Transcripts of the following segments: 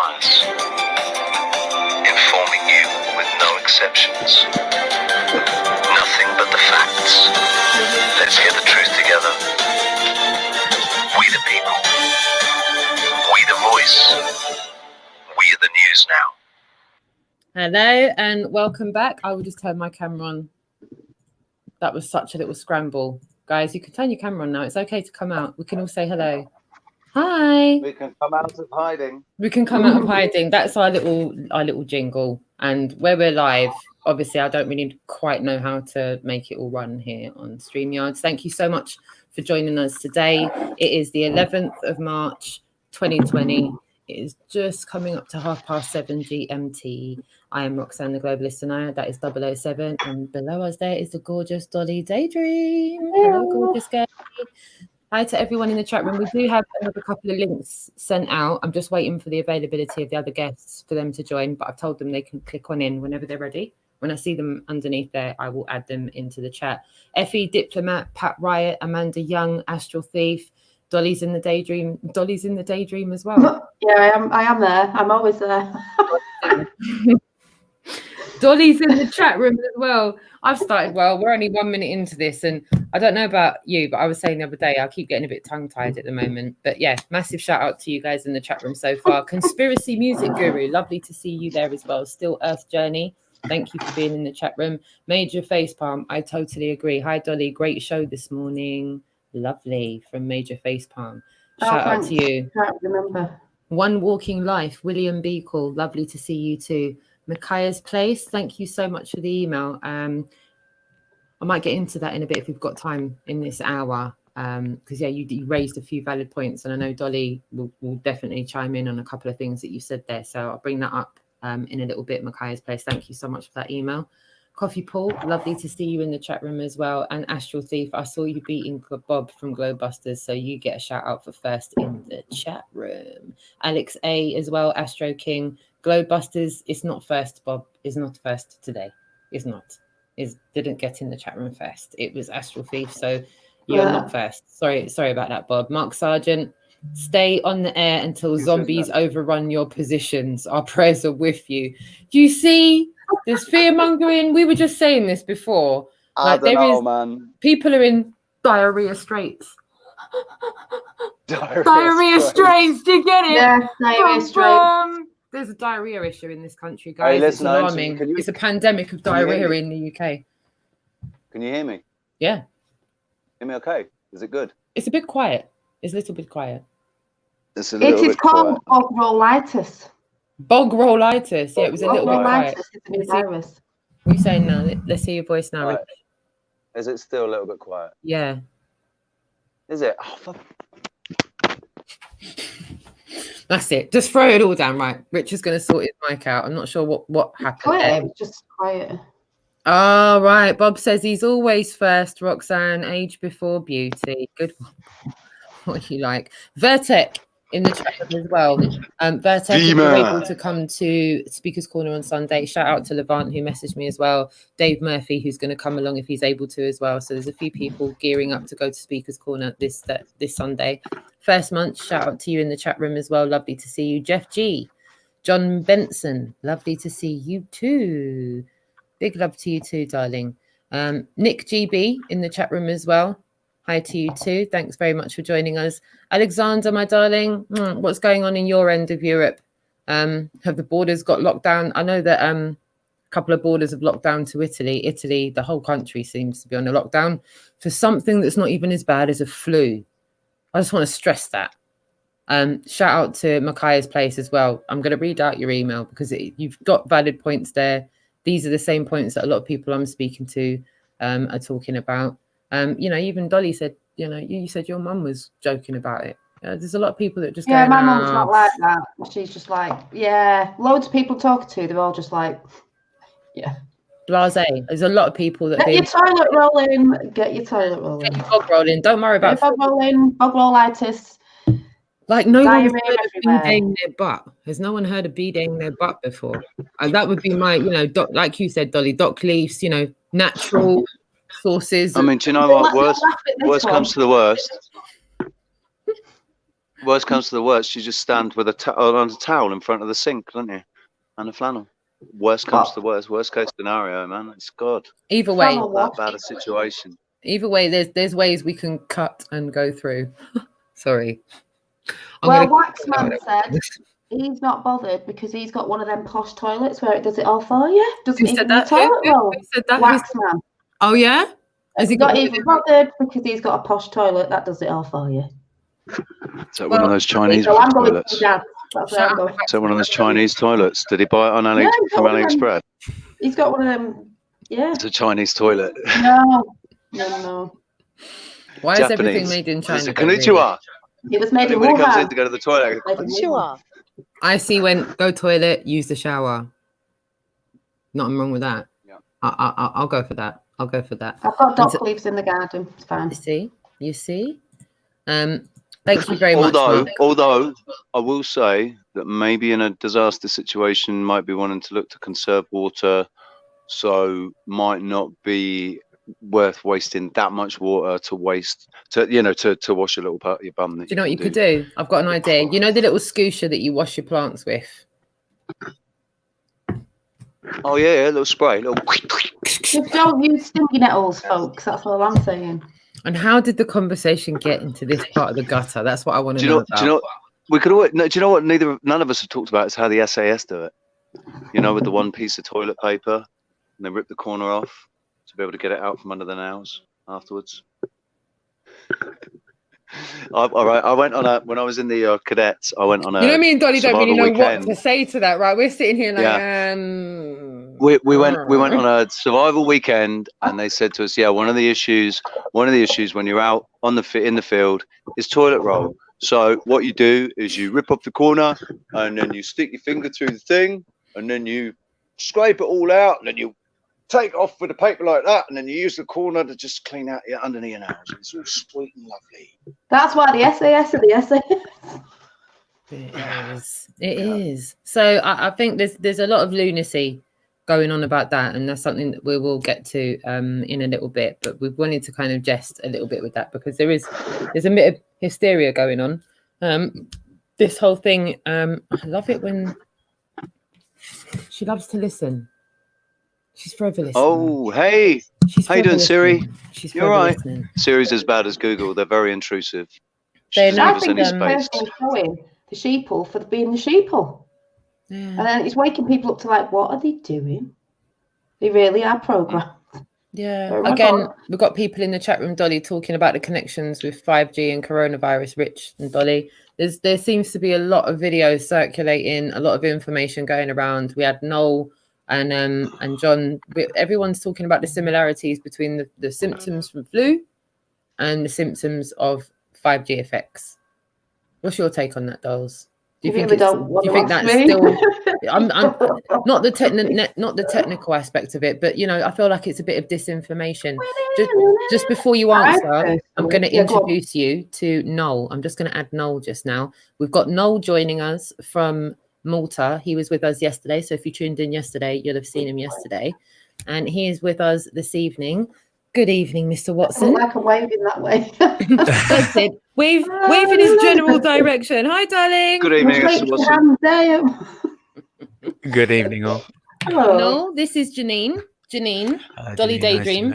unbiased, informing you with no exceptions. Nothing but the facts. Let's hear the truth together. We the people. We the voice. We are the news now. Hello and welcome back. I will just turn my camera on. That was such a little scramble. Guys, you can turn your camera on now. It's okay to come out. We can all say hello. Hi. We can come out of hiding. We can come out of hiding. That's our little jingle. And where we're live, obviously, I don't really quite know how to make it all run here on StreamYards. Thank you so much for joining us today. It is the 11th of March, 2020. It is just coming up to 7:30 GMT. I am Roxanne, the globalist, and that is 007. And below us there is the gorgeous Dolly Daydream. Hello, gorgeous girl. Hi to everyone in the chat room. We do have another couple of links sent out. I'm just waiting for the availability of the other guests for them to join, but I've told them they can click on in whenever they're ready. When I see them underneath there, I will add them into the chat. Effie, Diplomat, Pat Riot, Amanda Young, Astral Thief, Dolly's in the Daydream. Dolly's in the Daydream as well. Yeah, I am there. I'm always there. Dolly's in the chat room as well. I've started, well, we're only 1 minute into this, and I don't know about you, but I was saying the other day, I keep getting a bit tongue-tied at the moment. But yeah, massive shout out to you guys in the chat room so far. Conspiracy Music Guru, lovely to see you there as well. Still Earth Journey, thank you for being in the chat room. Major Facepalm, I totally agree. Hi Dolly, great show this morning. Lovely, from Major Facepalm. Shout out to you. Can't remember. One Walking Life, William Beacle, lovely to see you too. Micaiah's Place, thank you so much for the email. I might get into that in a bit if we've got time in this hour, because yeah, you raised a few valid points, and I know Dolly will definitely chime in on a couple of things that you said there, so I'll bring that up in a little bit. Micaiah's Place, thank you so much for that email. Coffee Paul, lovely to see you in the chat room as well. And Astral Thief, I saw you beating Bob from Globusters, so you get a shout out for first in the chat room. Alex A as well, Astro King. Globusters, it's not first, Bob. It's not first today. It's not. It didn't get in the chat room first. It was Astral Thief, so you're not first. Sorry about that, Bob. Mark Sargent, stay on the air until zombies overrun your positions. Our prayers are with you. Do you see this fear mongering? We were just saying this before. Like man. People are in diarrhea straits. Diarrhea straits. Do you get it? Yeah, diarrhea straits. There's a diarrhea issue in this country, guys. Hey, listen, it's alarming. It's a pandemic of diarrhea in the UK. Can you hear me? Yeah. Hear me okay? Is it good? It's a bit quiet. It's a little bit quiet. It's a little bit called bogrolitis. Bogrolitis. Yeah, it was a little bit quiet. It's a new virus. What are you saying now? Let's hear your voice now. Right. Is it still a little bit quiet? Yeah. Is it? Oh, fuck. That's it. Just throw it all down, right? Richard's going to sort his mic out. I'm not sure what happened. It was just quiet. Oh, right. Bob says he's always first, Roxanne. Age before beauty. Good one. What do you like? Vertec in the chat as well. Vertec, if you're able to come to Speaker's Corner on Sunday. Shout out to Levant, who messaged me as well. Dave Murphy, who's going to come along if he's able to as well. So there's a few people gearing up to go to Speaker's Corner this Sunday. First month, shout out to you in the chat room as well. Lovely to see you. Jeff G. John Benson, lovely to see you too. Big love to you too, darling. Nick GB in the chat room as well. Hi to you too. Thanks very much for joining us. Alexander, my darling, what's going on in your end of Europe? Have the borders got locked down? I know that a couple of borders have locked down to Italy. Italy, the whole country seems to be on a lockdown for something that's not even as bad as a flu. I just want to stress that. Shout out to Micaiah's Place as well. I'm going to read out your email because you've got valid points there. These are the same points that a lot of people I'm speaking to are talking about. Even Dolly said, you said your mum was joking about it. There's a lot of people that just my mum's not like that. She's just like, yeah, loads of people talk to, they're all just like, yeah. Blasé. There's a lot of people that get your toilet rolling. Get your toilet rolling. Get your bog rolling. Don't worry about bog rolling, bogrolitis. Like no one's heard of bidet their butt. Has no one heard of bidet their butt before? That would be my, like you said, Dolly, dock leaves, natural sources. I mean, do you know what? Worst comes to the worst. worst comes to the worst, you just stand with on a towel in front of the sink, don't you? And a flannel. Worst comes to the worst case scenario, man. It's God. Either way, That bad a situation. Either way, there's ways we can cut and go through. Sorry. Well, Waxman said he's not bothered because he's got one of them posh toilets where it does it all for you. Doesn't even need toilet roll. Waxman. Oh yeah? Has he not even bothered because he's got a posh toilet that does it all for you? Is that one of those Chinese toilets? Is that one of those Chinese toilets? Did he buy it on from AliExpress? He's got one of them. Yeah. It's a Chinese toilet. No. Why is everything made in China? Konnichiwa. It was made in Wuhan. Comes in Wuhan. to go to the toilet. Konnichiwa. I see when go toilet, use the shower. Nothing wrong with that. Yeah. I'll go for that. I've got dock leaves in the garden. It's fine. You see. Thank you very much. Although I will say that maybe in a disaster situation, might be wanting to look to conserve water, so might not be worth wasting that much water to waste to wash a little part of your bum. Do you know what you could do? I've got an idea. You know the little scoosher that you wash your plants with? Oh yeah, a little spray. Just don't use stinging nettles, folks. That's all I'm saying. And how did the conversation get into this part of the gutter? That's what I want to know about. Do you know? We could always. No, do you know what? None of us have talked about is how the SAS do it. You know, with the one piece of toilet paper, and they rip the corner off to be able to get it out from under the nails afterwards. All right, I went on when I was in the cadets. I went on a. You know, me and Dolly don't really know weekend. what to say to that, right? We're sitting here like, We went on a survival weekend, and they said to us, one of the issues when you're out in the field is toilet roll. So what you do is you rip off the corner, and then you stick your finger through the thing, and then you scrape it all out, and then you take it off with the paper like that, and then you use the corner to just clean out underneath your nails. It's all sweet and lovely. That's why the SAS are the SAS. It is. So I think there's a lot of lunacy going on about that, and that's something that we will get to in a little bit. But we wanted to kind of jest a little bit with that because there's a bit of hysteria going on. This whole thing. I love it when she loves to listen. She's forever listening. Oh, hey. How you doing, Siri? She's You're right. Listening. Siri's as bad as Google. They're very intrusive. I think this person showing the sheeple for being the sheeple. Yeah. And then it's waking people up to like, what are they doing? They really are programmed. Yeah. Again, we've got people in the chat room, Dolly, talking about the connections with 5G and coronavirus. Rich and Dolly, there seems to be a lot of videos circulating, a lot of information going around. We had Noel and John. Everyone's talking about the similarities between the symptoms from flu and the symptoms of 5G effects. What's your take on that, Dolls? Do you think that's still? I'm not the technical aspect of it, but I feel like it's a bit of disinformation. Just before you answer, I'm going to introduce you to Noel. I'm just going to add Noel just now. We've got Noel joining us from Malta. He was with us yesterday, so if you tuned in yesterday, you'll have seen him yesterday, and he is with us this evening. Good evening, Mr. Watson. I can wave in that way. That's it. Wave in his general direction. Hi, darling. Good evening, Mr. Watson. Good evening, all. Hello. No, this is Janine. Dolly Daydream.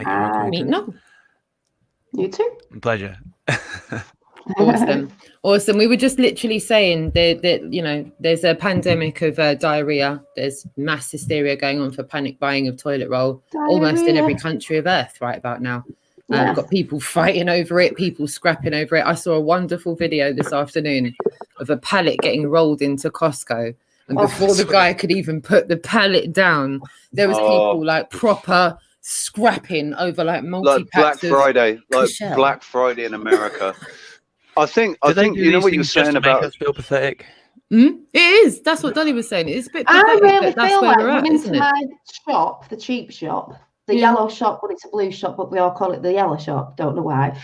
Meet No. You too. Pleasure. Awesome. We were just literally saying that there's a pandemic of diarrhea. There's mass hysteria going on for panic buying of toilet roll almost in every country of Earth right about now. We've got people fighting over it, people scrapping over it. I saw a wonderful video this afternoon of a pallet getting rolled into Costco. And before the guy could even put the pallet down, there was people like proper scrapping over like multi-packs like Black Friday in America. I think you know what you're saying about us feel pathetic. It is. That's what Dolly was saying. It's a bit pathetic, I really that's feel where like we're at, isn't it? My shop, the cheap shop, the yellow shop, but it's a blue shop, but we all call it the yellow shop. Don't know why.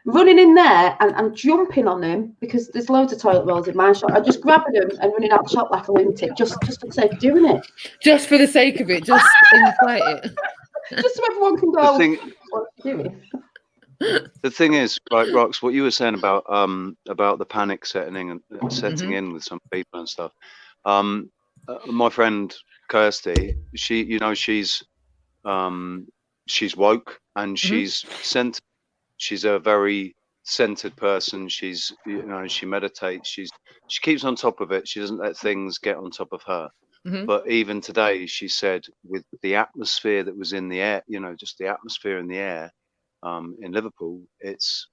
Running in there and jumping on them because there's loads of toilet rolls in my shop. I'm just grabbing them and running out the shop like a lunatic, just for the sake of doing it. Just for the sake of it, just invite it. Just so everyone can go, what are you doing? The thing is, right, Rox, what you were saying about the panic setting and setting in with some people and stuff. My friend Kirsty, she's woke and she's centered. She's a very centered person. She's, she meditates. She keeps on top of it. She doesn't let things get on top of her. But even today, she said, with the atmosphere that was in the air, just the atmosphere in the air in Liverpool, it's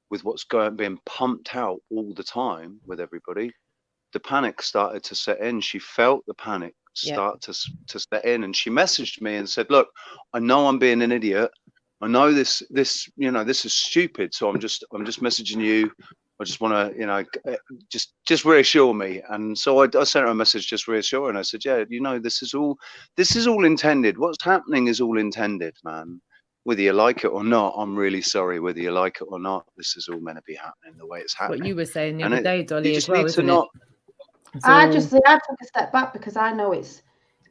with what's being pumped out all the time with everybody. The panic started to set in. She felt the panic start to set in, and she messaged me and said, "Look, I know I'm being an idiot. I know this is stupid. So I'm just messaging you. I just want to, just reassure me." And so I sent her a message, just reassuring. I said, "Yeah, this is all intended. What's happening is all intended, man. Whether you like it or not, I'm really sorry. Whether you like it or not, this is all meant to be happening the way it's happening." What you were saying the other day, Dolly, as well, isn't it? I took a step back because I know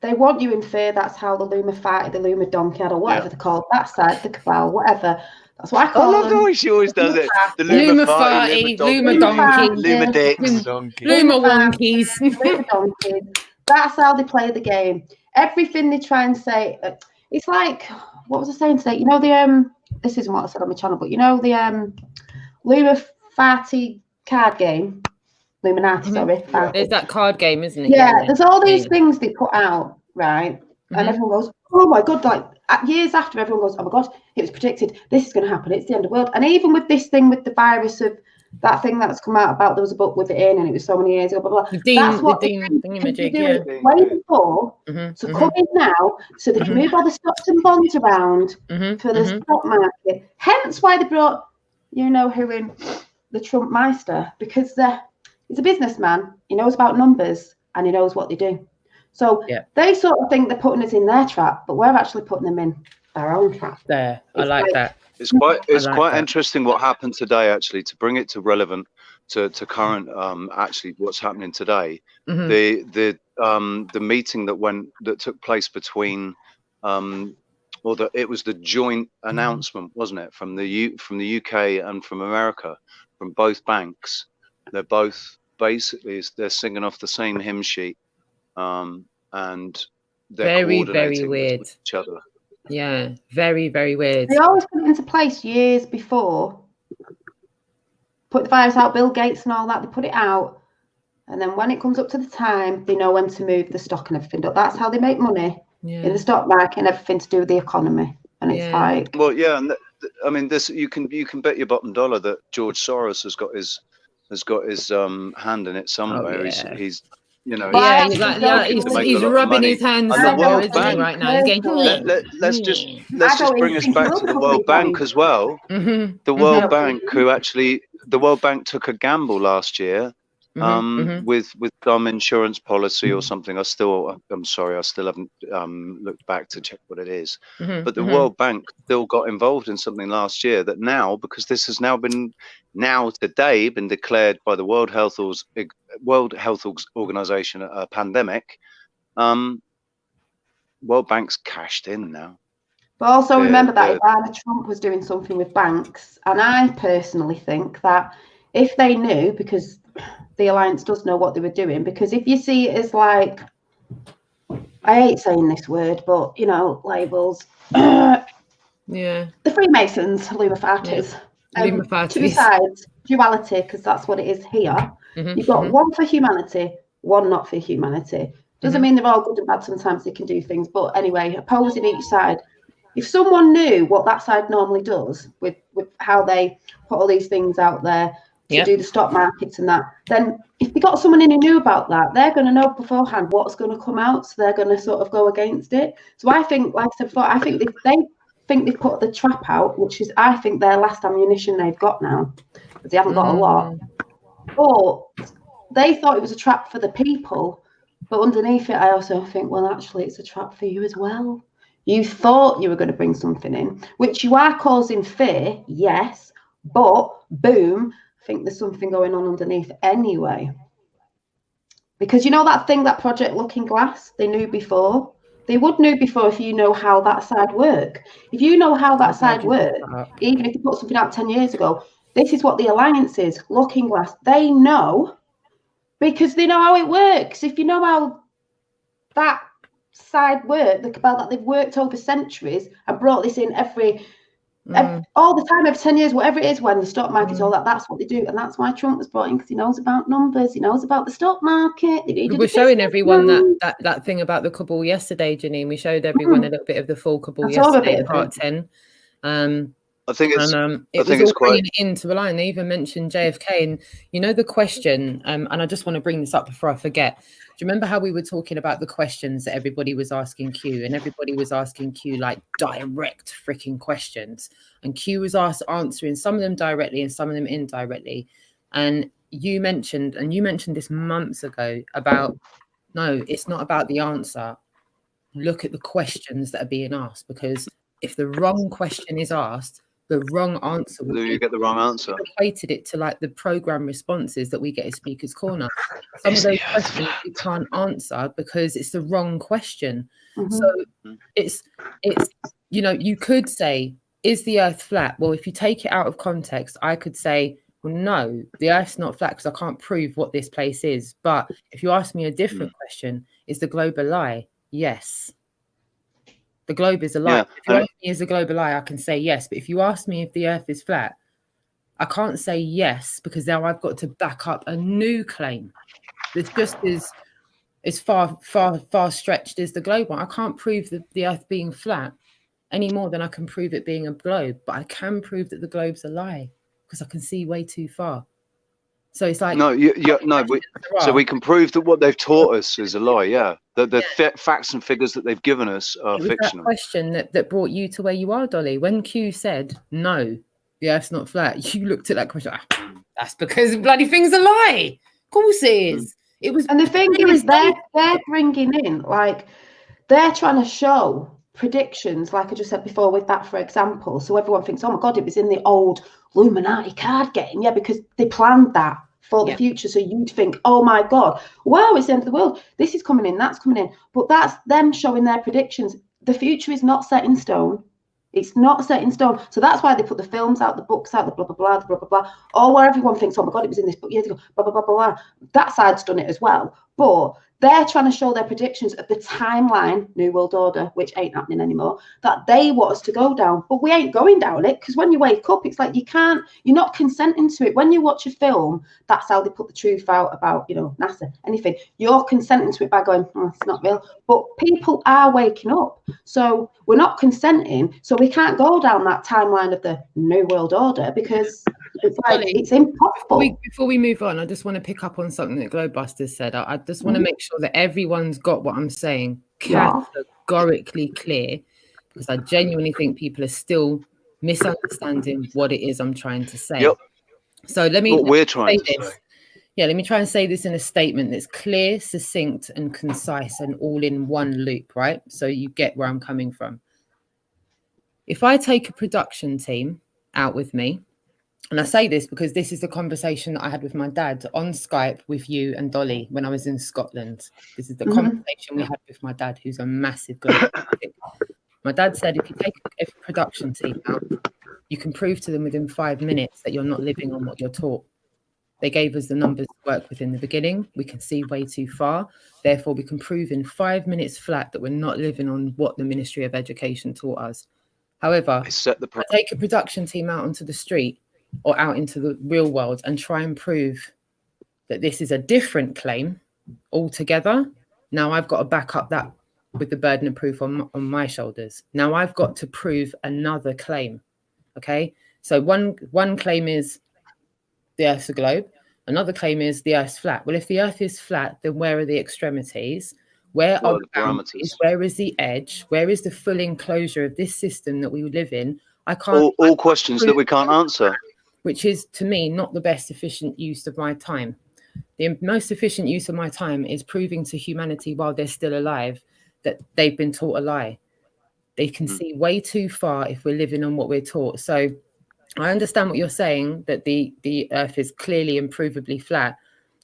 they want you in fear. That's how the Luma fight, the Luma donkey, or whatever they're called. That side, the Cabal, whatever. That's what I call them. I love the way she always does it. The Luma farty, Luma donkey, Luma dicks, Luma wonkies. Luma donkeys. That's how they play the game. Everything they try and say, it's like, what was I saying today? This isn't what I said on my channel, but the Luma farty card game. Illuminati, sorry. There's that card game, isn't it? Yeah, there's all these things they put out, right? And everyone goes, "Oh my God," like years after, everyone goes, "Oh my God, it was predicted. This is going to happen. It's the end of the world." And even with this thing with the virus of that thing that's come out about, there was a book with it in, and it was so many years ago, blah, blah, blah. That's what they're doing way before to come in now, so they can move all the stocks and bonds around for the stock market. Hence why they brought, who in, the Trump Meister, because he's a businessman. He knows about numbers and he knows what they do. So they sort of think they're putting us in their trap, but we're actually putting them in their own trap. There, I like that. It's quite interesting what happened today. Actually, to bring it to relevant to current, actually what's happening today. The meeting that took place between, it was the joint announcement, wasn't it, from the UK and from America, from both banks. They're both basically they're singing off the same hymn sheet, and they're very weird with each other. Yeah, very, very weird. They always put it into place years before. Put the virus out, Bill Gates and all that. They put it out, and then when it comes up to the time, they know when to move the stock and everything. That's how they make money in the stock market and everything to do with the economy. And it's like, well, yeah, and I mean, this you can bet your bottom dollar that George Soros has got his hand in it somewhere. He's he's rubbing his hands somewhere, isn't he, right now? He's going, let's just bring us back to the World Bank as well. The World Bank, the World Bank took a gamble last year with some insurance policy or something. I'm sorry, I still haven't looked back to check what it is. But the World Bank still got involved in something last year that now, because this has today been declared by the World Health Organization a pandemic. World Bank's cashed in now. But also remember that Ivana Trump was doing something with banks, and I personally think that if they knew, because the alliance does know what they were doing, because if you see it as like, I hate saying this word, but labels. The Freemasons, Lumifartis. Two sides, duality, because that's what it is here. You've got one for humanity, one not for humanity. Doesn't mean they're all good and bad. Sometimes they can do things, but anyway, opposing each side. If someone knew what that side normally does with how they put all these things out there to do the stock markets and that, then if they got someone in who knew about that, they're going to know beforehand what's going to come out, so they're going to sort of go against it. So I think, like I said before, I think they think they've put the trap out, which is, I think, their last ammunition they've got now, because they haven't got a lot. But they thought it was a trap for the people, but underneath it, I also think, well, actually, it's a trap for you as well. You thought you were going to bring something in, which you are causing fear, yes, but boom, I think there's something going on underneath anyway. Because that thing, that Project Looking Glass, they knew before. They would know before if you know how that side work. If you know how that side works, even if you put something out 10 years ago, this is what the alliance is, Looking Glass. They know because they know how it works. If you know how that side work, the Cabal, that they've worked over centuries and brought this in all the time, every 10 years, whatever it is, when the stock market's all that, that's what they do. And that's why Trump was brought in, because he knows about numbers, he knows about the stock market. We're showing everyone that thing about the Cabal yesterday, Janine. We showed everyone a little bit of the full Cabal yesterday, part 10. I think it's it was all bringing it into the line. They even mentioned JFK, and you know the question, and I just want to bring this up before I forget. Do you remember how we were talking about the questions that everybody was asking Q, and everybody was asking Q like direct freaking questions, and Q was answering some of them directly and some of them indirectly. And you mentioned this months ago about, no, it's not about the answer. Look at the questions that are being asked, because if the wrong question is asked, the wrong answer will you get the wrong answer. Equated it to like the program responses that we get at Speaker's Corner. Some of those questions you can't answer because it's the wrong question. So it's you know, you could say, is the earth flat? Well, if you take it out of context, I could say, well, no, the earth's not flat because I can't prove what this place is. But if you ask me a different question, is the globe a lie? Yes. The globe is a lie. If you ask me, is the globe a lie? I can say yes. But if you ask me if the earth is flat, I can't say yes, because now I've got to back up a new claim that's just as far stretched as the globe one. I can't prove the earth being flat any more than I can prove it being a globe. But I can prove that the globe's a lie because I can see way too far. So it's like so we can prove that what they've taught us is a lie. Yeah, the facts and figures that they've given us are fictional. That question that brought you to where you are, Dolly. When Q said no, the earth's not flat, you looked at that question. That's because the bloody thing's a lie. Of course it is. It was, and the thing is, they're bringing in, like, they're trying to show predictions, like I just said before with that, for example. So everyone thinks, oh my God, it was in the old Illuminati card game. Yeah, because they planned that for the future. So you'd think, oh my God, wow, it's the end of the world. This is coming in, that's coming in. But that's them showing their predictions. The future is not set in stone. It's not set in stone. So that's why they put the films out, the books out, the blah, blah, blah, the blah, blah, blah. Or where everyone thinks, oh my God, it was in this book years ago, blah, blah, blah, blah, blah. That side's done it as well. But they're trying to show their predictions of the timeline, New World Order, which ain't happening anymore, that they want us to go down. But we ain't going down it, because when you wake up, it's like you're not consenting to it. When you watch a film, that's how they put the truth out about, you know, NASA, anything. You're consenting to it by going, oh, it's not real. But people are waking up. So we're not consenting. So we can't go down that timeline of the New World Order, because it's like, it's impossible. Before we move on, I just want to pick up on something that Globebusters said. I just want to make sure that everyone's got what I'm saying categorically clear, because I genuinely think people are still misunderstanding what it is I'm trying to say. So let me try and say this in a statement that's clear, succinct, and concise, and all in one loop, right? So you get where I'm coming from. If I take a production team out with me, and I say this because this is the conversation that I had with my dad on Skype with you and Dolly when I was in Scotland. This is the conversation we had with my dad, who's a massive global critic. My dad said, if you take a production team out, you can prove to them within 5 minutes that you're not living on what you're taught. They gave us the numbers to work with in the beginning. We can see way too far. Therefore, we can prove in 5 minutes flat that we're not living on what the Ministry of Education taught us. However, I take a production team out onto the street or out into the real world and try and prove that this is a different claim altogether. Now I've got to back up that with the burden of proof on my shoulders. Now I've got to prove another claim. Okay, so one claim is the Earth's a globe. Another claim is the Earth's flat. Well, if the Earth is flat, then where are the extremities? Where are the boundaries? Where is the edge? Where is the full enclosure of this system that we live in? I can't. All questions that we can't answer. Which is, to me, not the best efficient use of my time. The most efficient use of my time is proving to humanity while they're still alive that they've been taught a lie. They can see way too far if we're living on what we're taught. So I understand what you're saying, that the Earth is clearly and provably flat.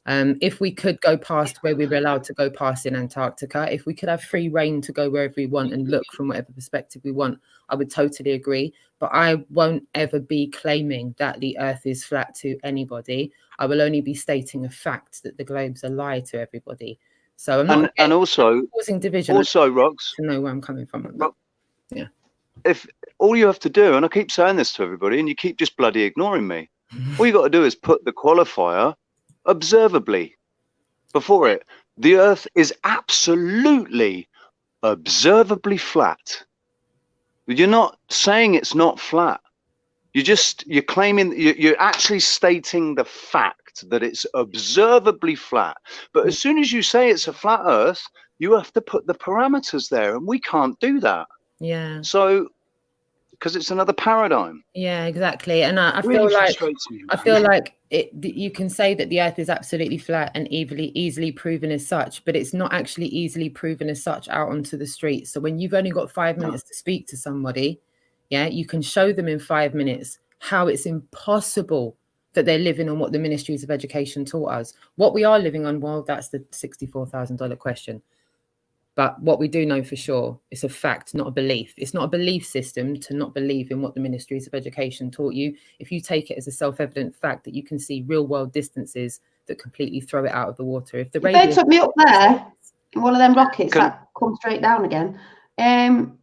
If we could go past where we were allowed to go past in Antarctica, if we could have free reign to go wherever we want and look from whatever perspective we want, I would totally agree. But I won't ever be claiming that the earth is flat to anybody. I will only be stating a fact that the globe's a lie to everybody. So I'm not and also causing division. Also, Rox, to know where I'm coming from. Yeah. If all you have to do, and I keep saying this to everybody, and you keep just bloody ignoring me, all you got to do is put the qualifier observably before it. The earth is absolutely observably flat. You're not saying it's not flat. You're claiming, you're actually stating the fact that it's observably flat. But as soon as you say it's a flat earth, you have to put the parameters there, and we can't do that. Yeah. So, because it's another paradigm. Yeah, exactly. And I Really feel like frustrates me, I man. feel like you can say that the earth is absolutely flat and easily proven as such, but it's not actually easily proven as such out onto the street. So when you've only got 5 minutes to speak to somebody, yeah, you can show them in 5 minutes how it's impossible that they're living on what the ministries of education taught us. What we are living on, well, that's the $64,000 question. But what we do know for sure, it's a fact, not a belief. It's not a belief system to not believe in what the ministries of education taught you. If you take it as a self-evident fact that you can see real world distances that completely throw it out of the water. If they took me up there in one of them rockets that come straight down again, and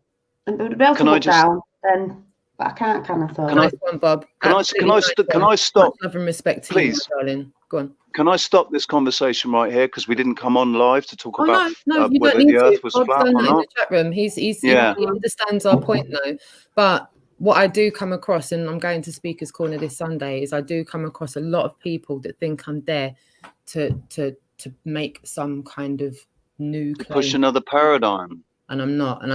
they would be able to look down, then, but I can't, can I? Nice one, Bob. Can I stop? Love and respect to please, you, darling. Go on. Can I stop this conversation right here, because we didn't come on live to talk about you whether don't need the earth to. was Bob's flat done or that in not? the chat room. He understands our point though. But what I do come across, and I'm going to Speaker's Corner this Sunday, is I do come across a lot of people that think I'm there to make some kind of new claim. Push another paradigm. And I'm not. And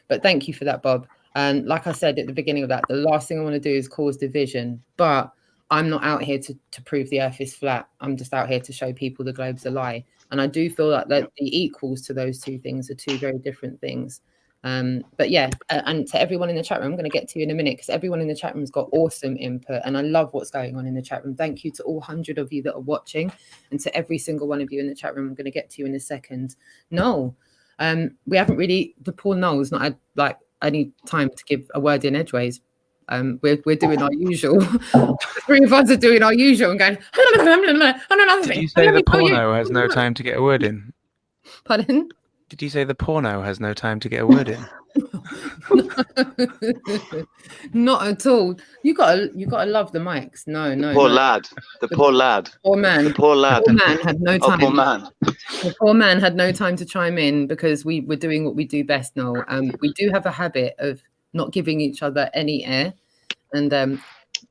but thank you for that, Bob. And like I said at the beginning of that, the last thing I want to do is cause division. But I'm not out here to prove the earth is flat. I'm just out here to show people the globe's a lie. And I do feel like that the equals to those two things are two very different things. But yeah, and to everyone in the chat room, I'm going to get to you in a minute, because everyone in the chat room's got awesome input. And I love what's going on in the chat room. Thank you to all 100 of you that are watching, and to every single one of you in the chat room. I'm going to get to you in a second. No, we haven't really, the poor Noel's not had like any time to give a word in edgeways. We're doing our usual. The three of us are doing our usual and going. Did you say the porno has no time to get a word in? Pardon? Did you say the porno has no time to get a word in? Not at all. You gotta love the mics. No. Poor lad. The poor lad. Poor man. The poor lad. The poor man had no time. Oh, poor man. The poor man had no time to chime in, because we were doing what we do best now. We do have a habit of not giving each other any air, and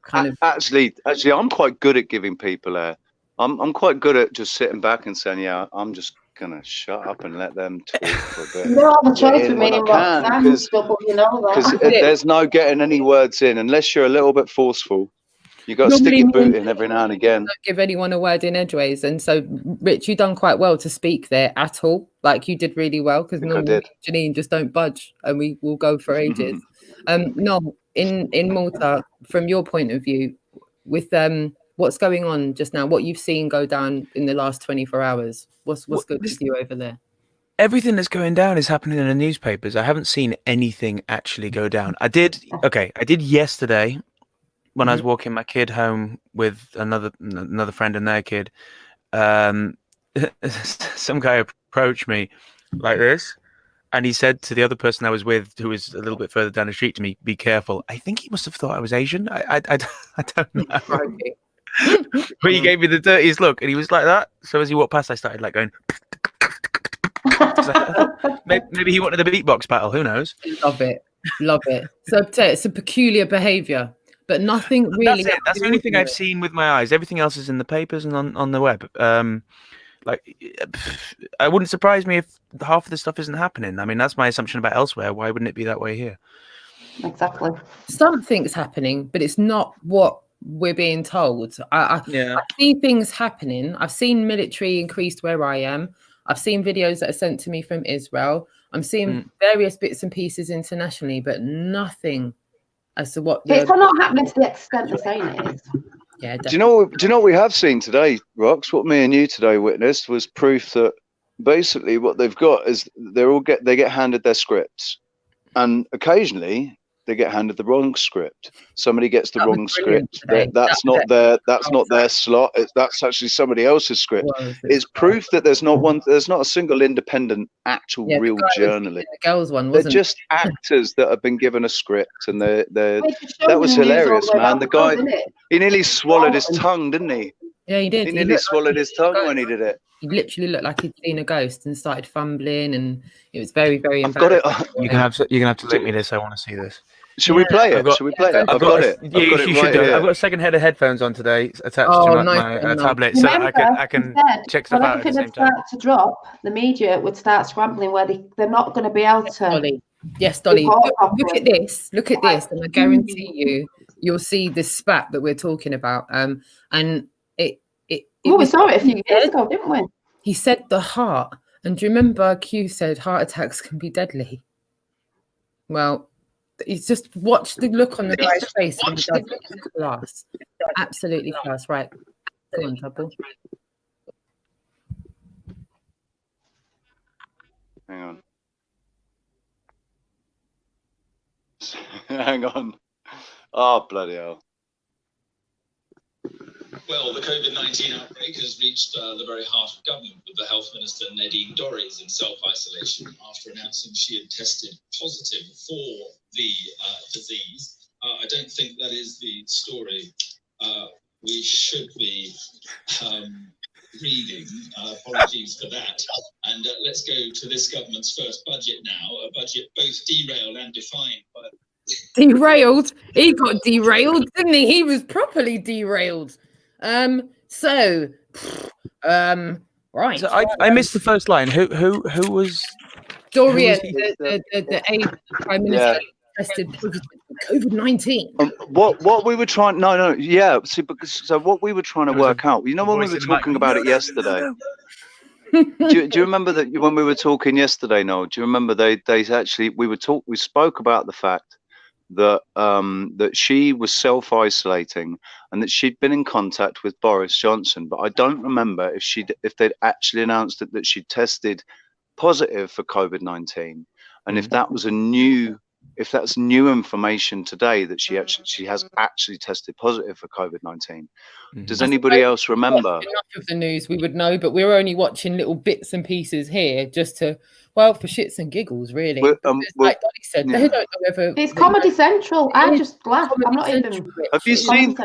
kind of actually I'm quite good at giving people air. I'm quite good at just sitting back and saying, yeah, I'm just gonna shut up and let them talk for a bit. You have a choice with me and because you know that. there's no getting any words in unless you're a little bit forceful. You got to stick your boot in every now and again. Don't give anyone a word in edgeways. And so, Rich, you done quite well to speak there at all. Like, you did really well, because normally Janine just don't budge, and we will go for ages. No, in Malta, from your point of view, with what's going on just now, what you've seen go down in the last 24 hours, what's good with you over there? Everything that's going down is happening in the newspapers. I haven't seen anything actually go down. I did yesterday when I was walking my kid home with another friend and their kid. Some guy approached me like this, and he said to the other person I was with, who was a little bit further down the street to me, "Be careful." I think he must have thought I was Asian. I don't know. But he gave me the dirtiest look, and he was like that. So as he walked past, I started like going. Maybe he wanted a beatbox battle. Who knows? Love it. So it's a peculiar behavior, but nothing really. That's the only thing I've seen with my eyes. Everything else is in the papers and on the web. It wouldn't surprise me if half of the stuff isn't happening. I mean, that's my assumption about elsewhere. Why wouldn't it be that way here? Exactly. Something's happening, but it's not what we're being told. I see things happening. I've seen military increased where I am. I've seen videos that are sent to me from Israel. I'm seeing various bits and pieces internationally, but nothing as to what. It's not happening to the extent they're saying it is. Yeah, Do you know what we have seen today, Rox? What me and you today witnessed was proof that basically what they've got is they get handed their scripts, and occasionally they get handed the wrong script. Somebody gets the wrong script. That's not their slot. That's actually somebody else's script. It's proof that there's not a single independent actual real journalist. The girls one They're wasn't. just actors that have been given a script, and that was the news hilarious, all the way man. around The the world, guy, didn't it? he nearly swallowed his tongue, didn't he? Yeah, he did. He nearly swallowed his tongue when he did it. He literally looked like he'd seen a ghost and started fumbling, and it was very, very I've got it. You're gonna have to link me this. I want to see this. Should we play it? Should we play it? I've got it. Yeah, you should do it. I've got a second head of headphones on today attached to my tablet, so I can check stuff out at the same time. Start to drop, the media would start scrambling where they're not going to be able to. Dolly. Yes, Dolly. Look at this. Look at this, and I guarantee you'll see the spat that we're talking about. And we saw it a few years ago, didn't we? He said the heart, and do you remember Q said heart attacks can be deadly? Well, he's just watch the look on the guy's face when he does it. Class, absolutely class. Right, go on, Double. Hang on. Hang on. Oh, bloody hell. Well, the COVID-19 outbreak has reached the very heart of government, with the Health Minister Nadine Dorries in self-isolation after announcing she had tested positive for the disease. I don't think that is the story we should be reading. Apologies for that. And let's go to this government's first budget now, a budget both derailed and defined by... Derailed? He got derailed, didn't he? He was properly derailed. Right. So I missed the first line. Who was Dorian, the aide prime minister, tested positive for COVID-19. What we were trying, so what we were trying to work out, you know, when we were talking about it yesterday. do you remember that when we were talking yesterday, Noel? Do you remember they actually we spoke about the fact that that she was self-isolating and that she'd been in contact with Boris Johnson, but I don't remember if they'd actually announced that she'd tested positive for COVID-19, and if that was that's new information today that she has actually tested positive for COVID-19. Does anybody else remember? Enough of the news we would know, but we're only watching little bits and pieces here just to, well, for shits and giggles, really. Like Dolly said, they don't know whether it's Comedy Central. I just laugh. I'm not even. Have you seen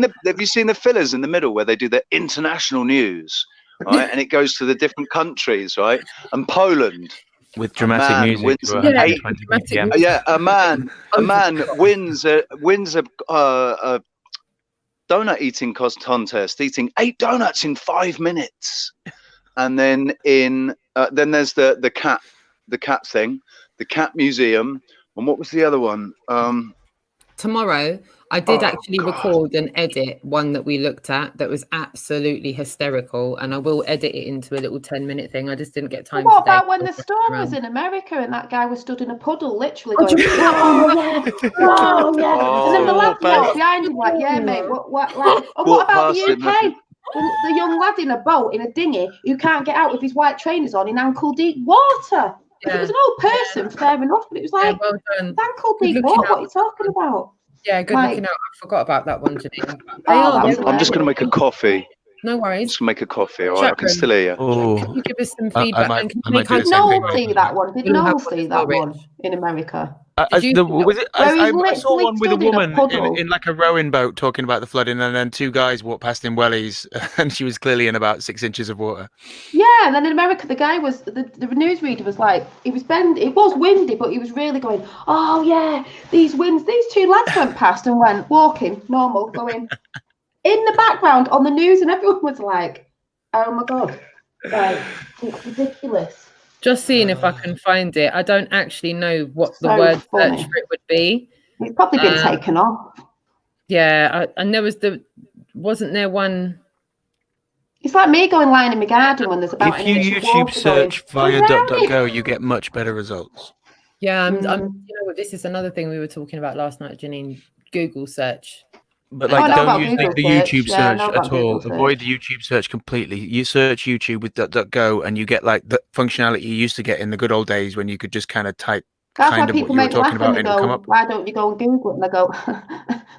the fillers in the middle where they do the international news, right? And it goes to the different countries, right? And Poland. With dramatic music, a man wins a donut eating contest, eating 8 donuts in 5 minutes, and then then there's the cat thing, the cat museum, and what was the other one? Tomorrow, I did actually record and edit one that we looked at that was absolutely hysterical, and I will edit it into a little 10-minute thing. I just didn't get time. What about when the storm was in America and that guy was stood in a puddle, literally going, "Oh yeah, oh yeah," and then the lad behind him like, "Yeah, mate, what?" And what about the UK? The young lad in a boat in a dinghy who can't get out with his white trainers on in ankle-deep water. If it was an old person, fair enough, but it was like, well done. Ankle-deep water. What are you talking about? Yeah, good looking out. I forgot about that one, Janine. I'm just going to make a coffee. No worries. Just make a coffee, all right? I can still hear you. Can you give us some feedback? Did Noel see that one? Did Noel see that one in America? I saw one with a woman in like a rowing boat talking about the flooding, and then 2 guys walked past in wellies, and she was clearly in about 6 inches of water. Yeah, and then in America, the guy was the newsreader was like, it was windy, but he was really going, "Oh yeah, these winds." These 2 lads went past and went walking normal, going in the background on the news, and everyone was like, "Oh my god, like it's ridiculous." Just seeing if I can find it. I don't actually know what the word search for it would be. It's probably been taken off. Yeah, and there wasn't there one. It's like me going lying in my garden when there's about. If you YouTube search via .go, you get much better results. Yeah, you know, this is another thing we were talking about last night, Janine. Google search. But Oh, like, I know don't use the YouTube Yeah, I search know about at all. Google Avoid search. the YouTube search completely. You search YouTube with DuckDuckGo, and you get like the functionality you used to get in the good old days when you could just kind of type That's why kind of what people you were make me talking laugh when about, they and it'll come go, up. "Why don't you go and Google it?" And I go,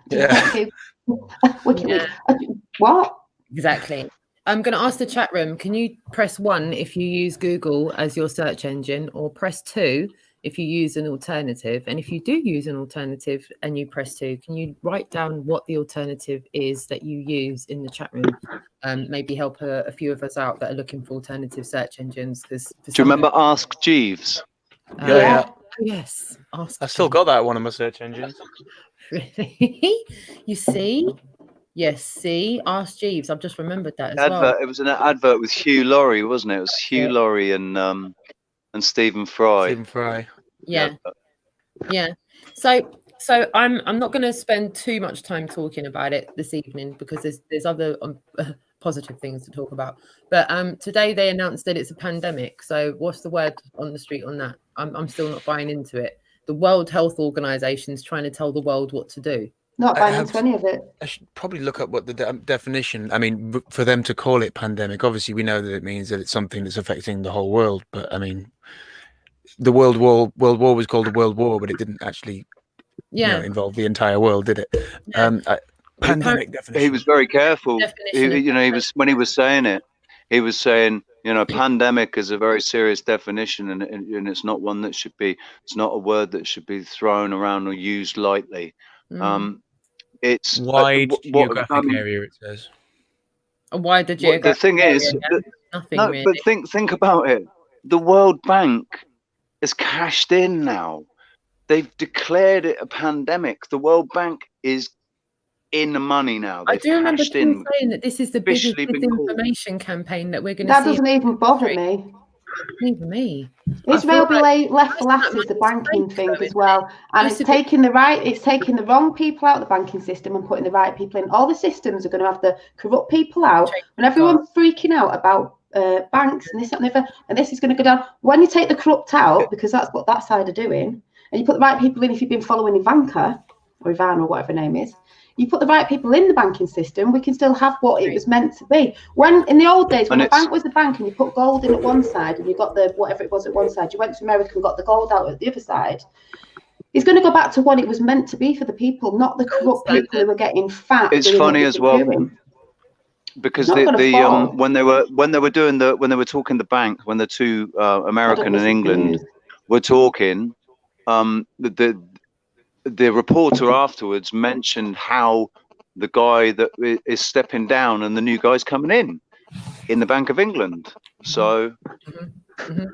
"Do you Yeah. want Google?" What? Exactly. I'm going to ask the chat room, can you press 1 if you use Google as your search engine, or press 2 if you use an alternative? And if you do use an alternative and you press 2, can you write down what the alternative is that you use in the chat room? Maybe help a few of us out that are looking for alternative search engines. Because Do you remember Ask Jeeves? Yeah. Yes. Ask I still got that one on my search engines. Really? You see? Yes, see? Ask Jeeves. I've just remembered that as well. It was an advert with Hugh Laurie, wasn't it? It was Hugh Laurie and Stephen Fry. Stephen Fry. Yeah. Yeah. So I'm not going to spend too much time talking about it this evening because there's other positive things to talk about. But today they announced that it's a pandemic. So what's the word on the street on that? I'm still not buying into it. The World Health Organization is trying to tell the world what to do. Not buying into any of it. I should probably look up what the definition. I mean, for them to call it pandemic, obviously we know that it means that it's something that's affecting the whole world. But I mean, the World War was called a World War, but it didn't actually, involve the entire world, did it? Pandemic definition. He was very careful. He was when he was saying it. He was saying, pandemic is a very serious definition, and it's not one that should be. It's not a word that should be thrown around or used lightly. It's wide geographic area. It says a wider geographic. The thing is, but think about it. The World Bank is cashed in now. They've declared it a pandemic. The World Bank is in the money now. I do remember Kim saying that this is the biggest disinformation campaign that we're going to see. That doesn't even bother me. Neither me. Israel be left for last is the banking thing as well, and it's taking the wrong people out of the banking system and putting the right people in. All the systems are going to have the corrupt people out, and everyone's freaking out about banks and this and the other, and this is going to go down. When you take the corrupt out, because that's what that side are doing, and you put the right people in, if you've been following Ivanka or Ivana or whatever her name is, you put the right people in the banking system, we can still have what it was meant to be. When in the old days, when the bank was the bank and you put gold in at one side and you got the whatever it was at one side, you went to America and got the gold out at the other side. It's going to go back to what it was meant to be for the people, not the corrupt people who were getting fat. It's funny as well because when they were talking the bank, when the two American and England were talking, the reporter afterwards mentioned how the guy that is stepping down and the new guy's coming in the Bank of England. So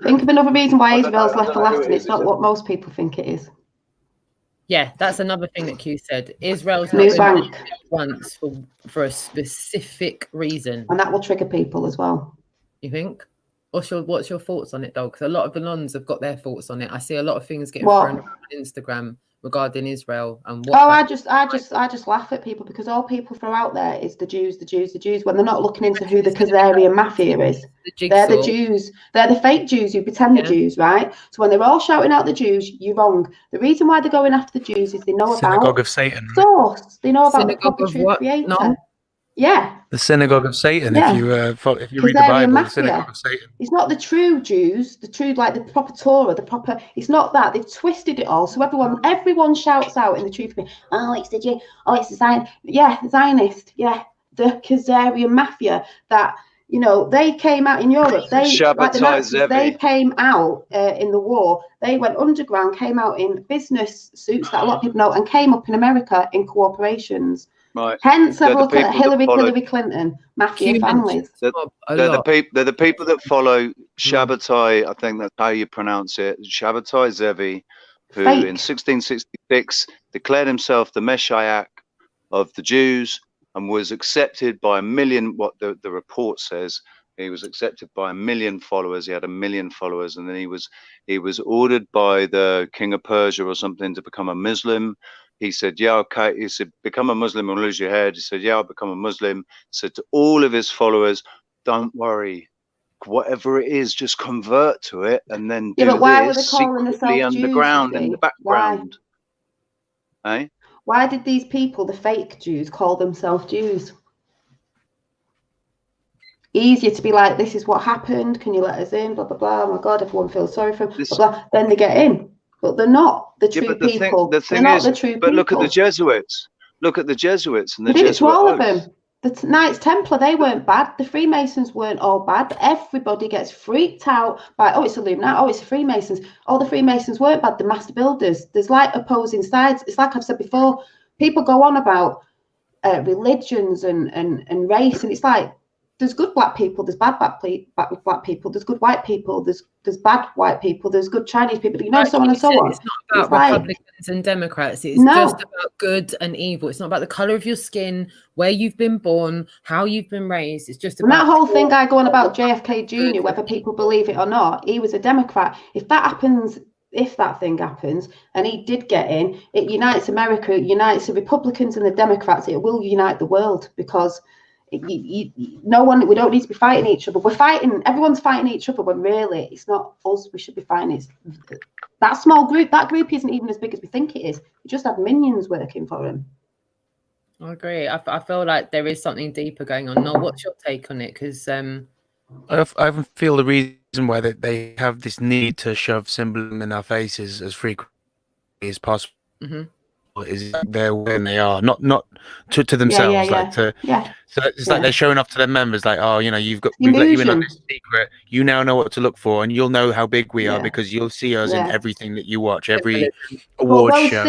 think of another reason why Israel's left for last, and it's not what most people think it is. Yeah, that's another thing that Q said. Israel's new bank once for a specific reason, and that will trigger people as well. You think? What's your thoughts on it, though? Because a lot of the nuns have got their thoughts on it. I see a lot of things getting thrown on Instagram regarding Israel and what. I just laugh at people because all people throw out there is the Jews, when they're not looking into who the Khazarian mafia is. They're the Jews. They're the fake Jews who pretend they're Jews, right? So when they're all shouting out the Jews, you're wrong. The reason why they're going after the Jews is they know Synagogue of Satan. Source. They know about the proper true creator. No? Yeah. The Synagogue of Satan. Yeah. If you read the Bible, the Synagogue of Satan. It's not the true Jews, the true like the proper Torah, the proper. It's not that. They've twisted it all. So everyone shouts out in the truth. Oh, it's the Jew. Oh, it's the Zionist. Yeah, the Zionist. Yeah, the Khazarian mafia. That they came out in Europe. They like the Nazis, they came out in the war. They went underground, came out in business suits that a lot of people know, and came up in America in corporations. Right. Hence, have a look at Hillary Clinton, mafia families. They're the people that follow Shabbatai. I think that's how you pronounce it. Shabbatai Zevi, who in 1666 declared himself the Messiah of the Jews and was accepted by 1 million. What the report says, he was accepted by 1 million followers. He had 1 million followers, and then he was ordered by the king of Persia or something to become a Muslim. He said, yeah, okay. He said, become a Muslim or lose your head. He said, yeah, I'll become a Muslim. He said to all of his followers, don't worry. Whatever it is, just convert to it and then do but why this were they calling secretly themselves underground Jews, in the background. Why? Why did these people, the fake Jews, call themselves Jews? Easier to be like, this is what happened, can you let us in, blah, blah, blah, oh my God, everyone feels sorry for them, blah, blah. Then they get in. But they're not the true people. They're not the true people. But look at the Jesuits. Look at the Jesuits and the Jesuit. They did it to all of oaths. them. The Knights Templar, they weren't bad. The Freemasons weren't all bad. But everybody gets freaked out by, oh, it's Illuminati, oh, it's the Freemasons. Oh, the Freemasons weren't bad. The Master Builders. There's like opposing sides. It's like I've said before. People go on about religions and race, and it's like, there's good black people, there's bad black people, there's good white people, there's bad white people, there's good Chinese people, you know, so on and so on. It's not about Republicans and Democrats. It's just about good and evil. It's not about the color of your skin, where you've been born, how you've been raised. It's just about that whole thing I go on about JFK Jr., whether people believe it or not. He was a Democrat. If that thing happens, and he did get in, it unites America, it unites the Republicans and the Democrats. It will unite the world, because we don't need to be fighting each other. We're fighting, everyone's fighting each other, when really it's not us we should be fighting. It's that small group. That group isn't even as big as we think it is. We just have minions working for him. I agree. I feel like there is something deeper going on. Noel, what's your take on it? Because I feel the reason why they have this need to shove symbolism in our faces as frequently as possible is there when they are, not to themselves, So it's like they're showing off to their members, like, oh, you know, we've let you in on this secret. You now know what to look for, and you'll know how big we are because you'll see us in everything that you watch, every award show,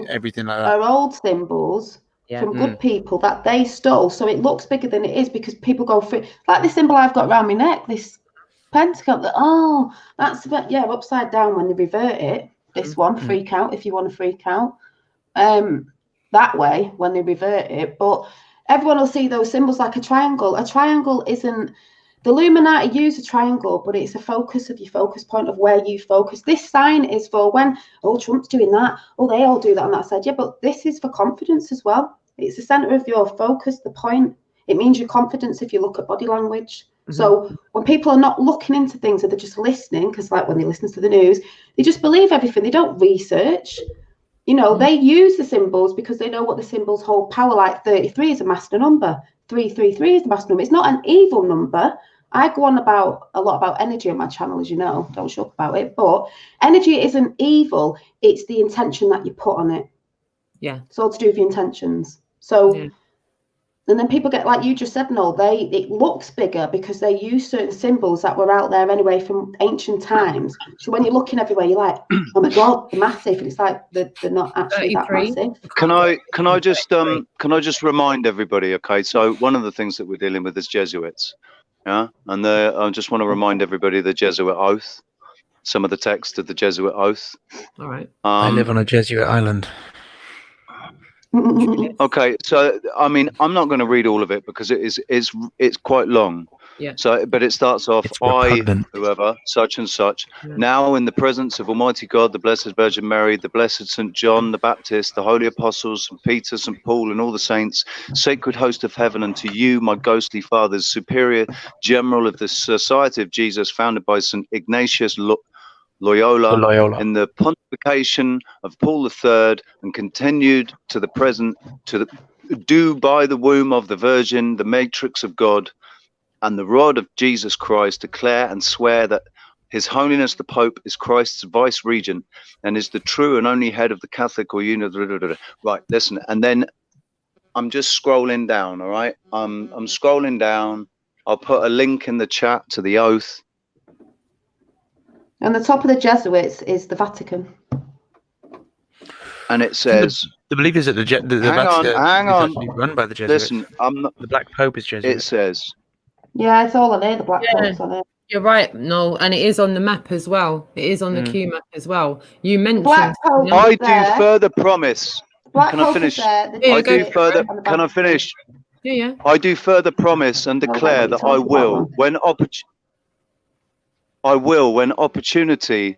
everything like that. Are old symbols from good people that they stole, so it looks bigger than it is, because people go through, like this symbol I've got around my neck, this pentacle. That's upside down. When they revert it, this one, freak out if you want to freak out. That way when they revert it, but everyone will see those symbols like a triangle. A triangle isn't, the Illuminati use a triangle, but it's a focus of your focus point of where you focus. This sign is for when, oh, Trump's doing that, oh, they all do that on that side. Yeah, but this is for confidence as well. It's the center of your focus, the point. It means your confidence if you look at body language. So when people are not looking into things, and they're just listening, because like when they listen to the news, they just believe everything. They don't research. You know, they use the symbols because they know what the symbols hold power. Like 33 is a master number. 333 is the master number. It's not an evil number. I go on a lot about energy on my channel, as you know. Don't shut up about it. But energy isn't evil. It's the intention that you put on it. Yeah. It's all to do with your intentions. So, and then people get, like you just said, Noel, it looks bigger because they use certain symbols that were out there anyway from ancient times. So when you're looking everywhere, you're like, oh my God, they're massive. And it's like they're not actually that massive. Can I just remind everybody? Okay, so one of the things that we're dealing with is Jesuits, and I just want to remind everybody the Jesuit oath, some of the text of the Jesuit oath. All right. I live on a Jesuit island. Okay, so I mean, I'm not going to read all of it because it's quite long. Yeah. So, but it starts off, whoever, such and such, now in the presence of Almighty God, the Blessed Virgin Mary, the Blessed St. John the Baptist, the Holy Apostles, St. Peter, St. Paul, and all the saints, sacred host of heaven, and to you, my ghostly fathers, superior general of the Society of Jesus, founded by St. Ignatius Loyola in the pontification of Paul III, and continued to the present, do by the womb of the Virgin, the matrix of God, and the rod of Jesus Christ, declare and swear that His Holiness the Pope is Christ's vice regent and is the true and only head of the Catholic or Right, listen, and then I'm just scrolling down. All right, I'm scrolling down. I'll put a link in the chat to the oath. And the top of the Jesuits is the Vatican. And it says... The belief is that the Vatican hang is on. actually run by the Jesuits. Listen, I'm not... The Black Pope is Jesuit. It says... Yeah, it's all on there, the Black Pope's on it. You're right, Noel, and it is on the map as well. It is on the Q map as well. You mentioned... I do further promise... Can I finish? Can I finish? Yeah. I do further promise and declare that I will, when opportunity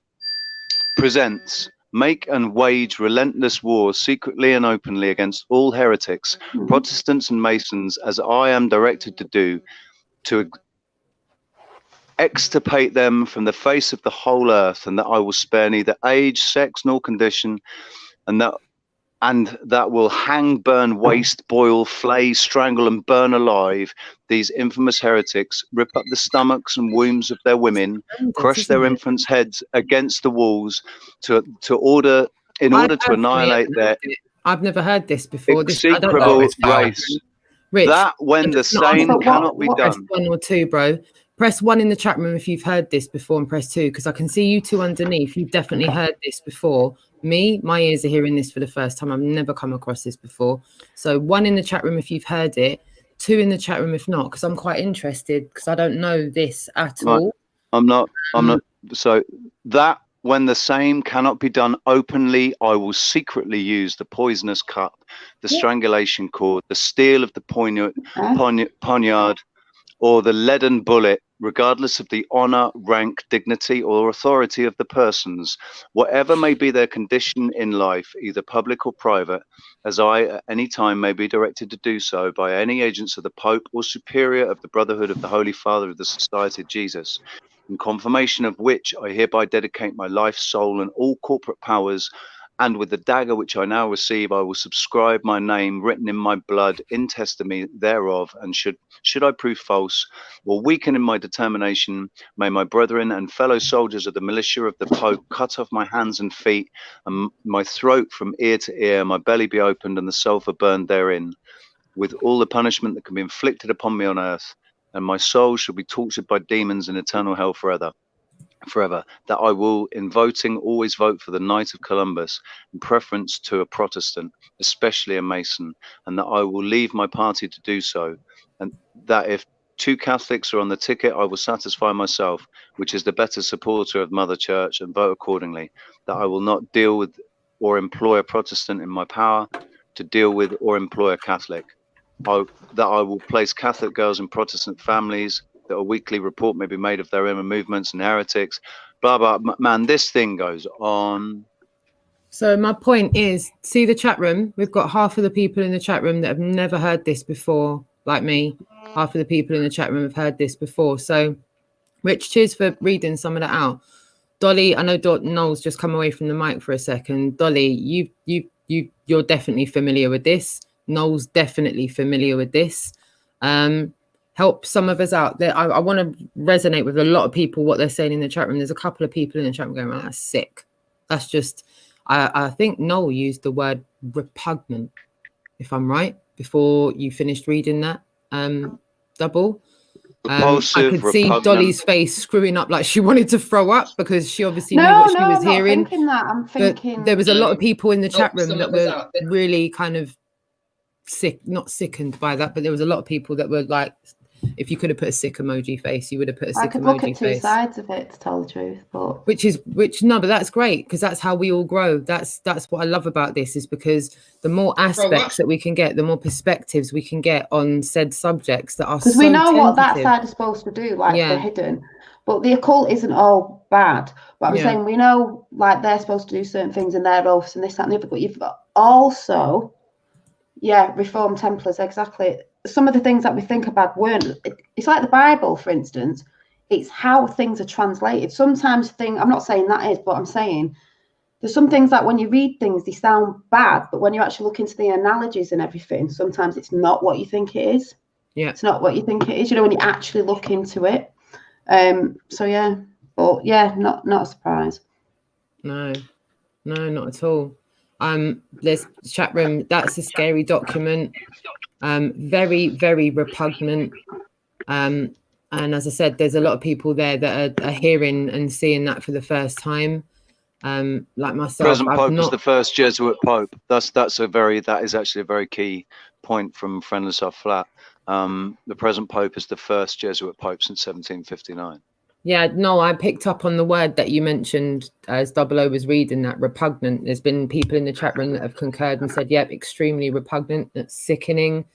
presents, make and wage relentless war secretly and openly against all heretics, Protestants and Masons, as I am directed to do, to extirpate them from the face of the whole earth, and that I will spare neither age, sex, nor condition, and and that will hang, burn, waste, boil, flay, strangle, and burn alive these infamous heretics, rip up the stomachs and wombs of their women, crush their infants' heads against the walls, in order to annihilate their I've never heard this before. execrable race. Rich, that when the same cannot be done. Press 1 or 2, bro. Press 1 in the chat room if you've heard this before, and press 2 because I can see you two underneath. You've definitely heard this before. Me, my ears are hearing this for the first time. I've never come across this before. So 1 in the chat room if you've heard it, 2 in the chat room if not, because I'm quite interested because I don't know this at all. I'm not. So that when the same cannot be done openly, I will secretly use the poisonous cup, the strangulation cord, the steel of the poniard, or the leaden bullet, regardless of the honor, rank, dignity, or authority of the persons, whatever may be their condition in life, either public or private, as I at any time may be directed to do so by any agents of the Pope or Superior of the Brotherhood of the Holy Father of the Society of Jesus, in confirmation of which I hereby dedicate my life, soul, and all corporate powers, and with the dagger which I now receive, I will subscribe my name written in my blood in testimony thereof, and should I prove false or weaken in my determination, may my brethren and fellow soldiers of the militia of the Pope cut off my hands and feet, and my throat from ear to ear, my belly be opened, and the sulphur burned therein, with all the punishment that can be inflicted upon me on earth, and my soul shall be tortured by demons in eternal hell forever, that I will, in voting, always vote for the Knight of Columbus in preference to a Protestant, especially a Mason, and that I will leave my party to do so, and that if 2 Catholics are on the ticket, I will satisfy myself, which is the better supporter of Mother Church, and vote accordingly, that I will not deal with or employ a Protestant in my power to deal with or employ a Catholic, that I will place Catholic girls in Protestant families, that a weekly report may be made of their inner movements and heretics, blah, blah. Man, this thing goes on. So my point is, see the chat room? We've got half of the people in the chat room that have never heard this before, like me. Half of the people in the chat room have heard this before. So, Rich, cheers for reading some of that out. Dolly, I know Noel's just come away from the mic for a second. Dolly, you're definitely familiar with this. Noel's definitely familiar with this. Help some of us out there. I want to resonate with a lot of people, what they're saying in the chat room. There's a couple of people in the chat room going, that's sick. That's just, I think Noel used the word repugnant, if I'm right, before you finished reading that, double. I could see Dolly's face screwing up like she wanted to throw up because she obviously knew what she was hearing. I'm thinking there was a lot of people in the chat room that were really kind of not sickened by that, but there was a lot of people that were like, if you could have put a sick emoji face, you would have put a sick emoji face. I could look at 2 sides of it, to tell the truth, but but that's great because that's how we all grow. That's what I love about this, is because the more aspects that we can get, the more perspectives we can get on said subjects that are so because we know tentative. what that side is supposed to do, like the hidden, but the occult isn't all bad. But I'm saying we know, like, they're supposed to do certain things in their oaths and this, that, and the other. But you've got also, Reformed Templars, exactly. Some of the things that we think about weren't. It's like the Bible, for instance. It's how things are translated. Sometimes I'm not saying that is, but I'm saying there's some things that when you read things, they sound bad, but when you actually look into the analogies and everything, sometimes it's not what you think it is. Yeah, it's not what you think it is. You know, when you actually look into it. Not a surprise. No, not at all. There's chat room. That's a scary document. Very, very repugnant. And as I said, there's a lot of people there that are hearing and seeing that for the first time. Like myself, present Pope is the first Jesuit Pope. That is actually a very key point from Friendless Off Flat. The present Pope is the first Jesuit Pope since 1759. Yeah, no, I picked up on the word that you mentioned as Double O was reading, that repugnant. There's been people in the chat room that have concurred and said, yep, extremely repugnant. That's sickening.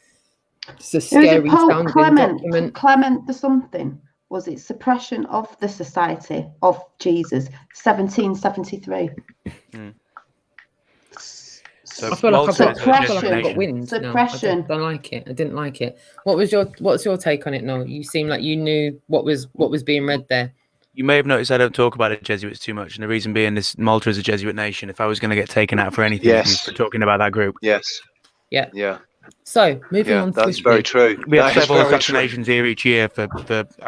It's a scary sounding document. Clement the something. Was it Suppression of the Society of Jesus, 1773? So I feel like Suppression. I've got wind. Suppression. No, I don't like it. I didn't like it. What's your take on it, Noel? You seem like you knew what was being read there. You may have noticed I don't talk about the Jesuits too much, and the reason being is Malta is a Jesuit nation. If I was going to get taken out for anything, it'd be for talking about that group. Yes. Yeah. Yeah. So moving Yeah, on. that's swiftly. very true. We have That is several very assassinations here each year for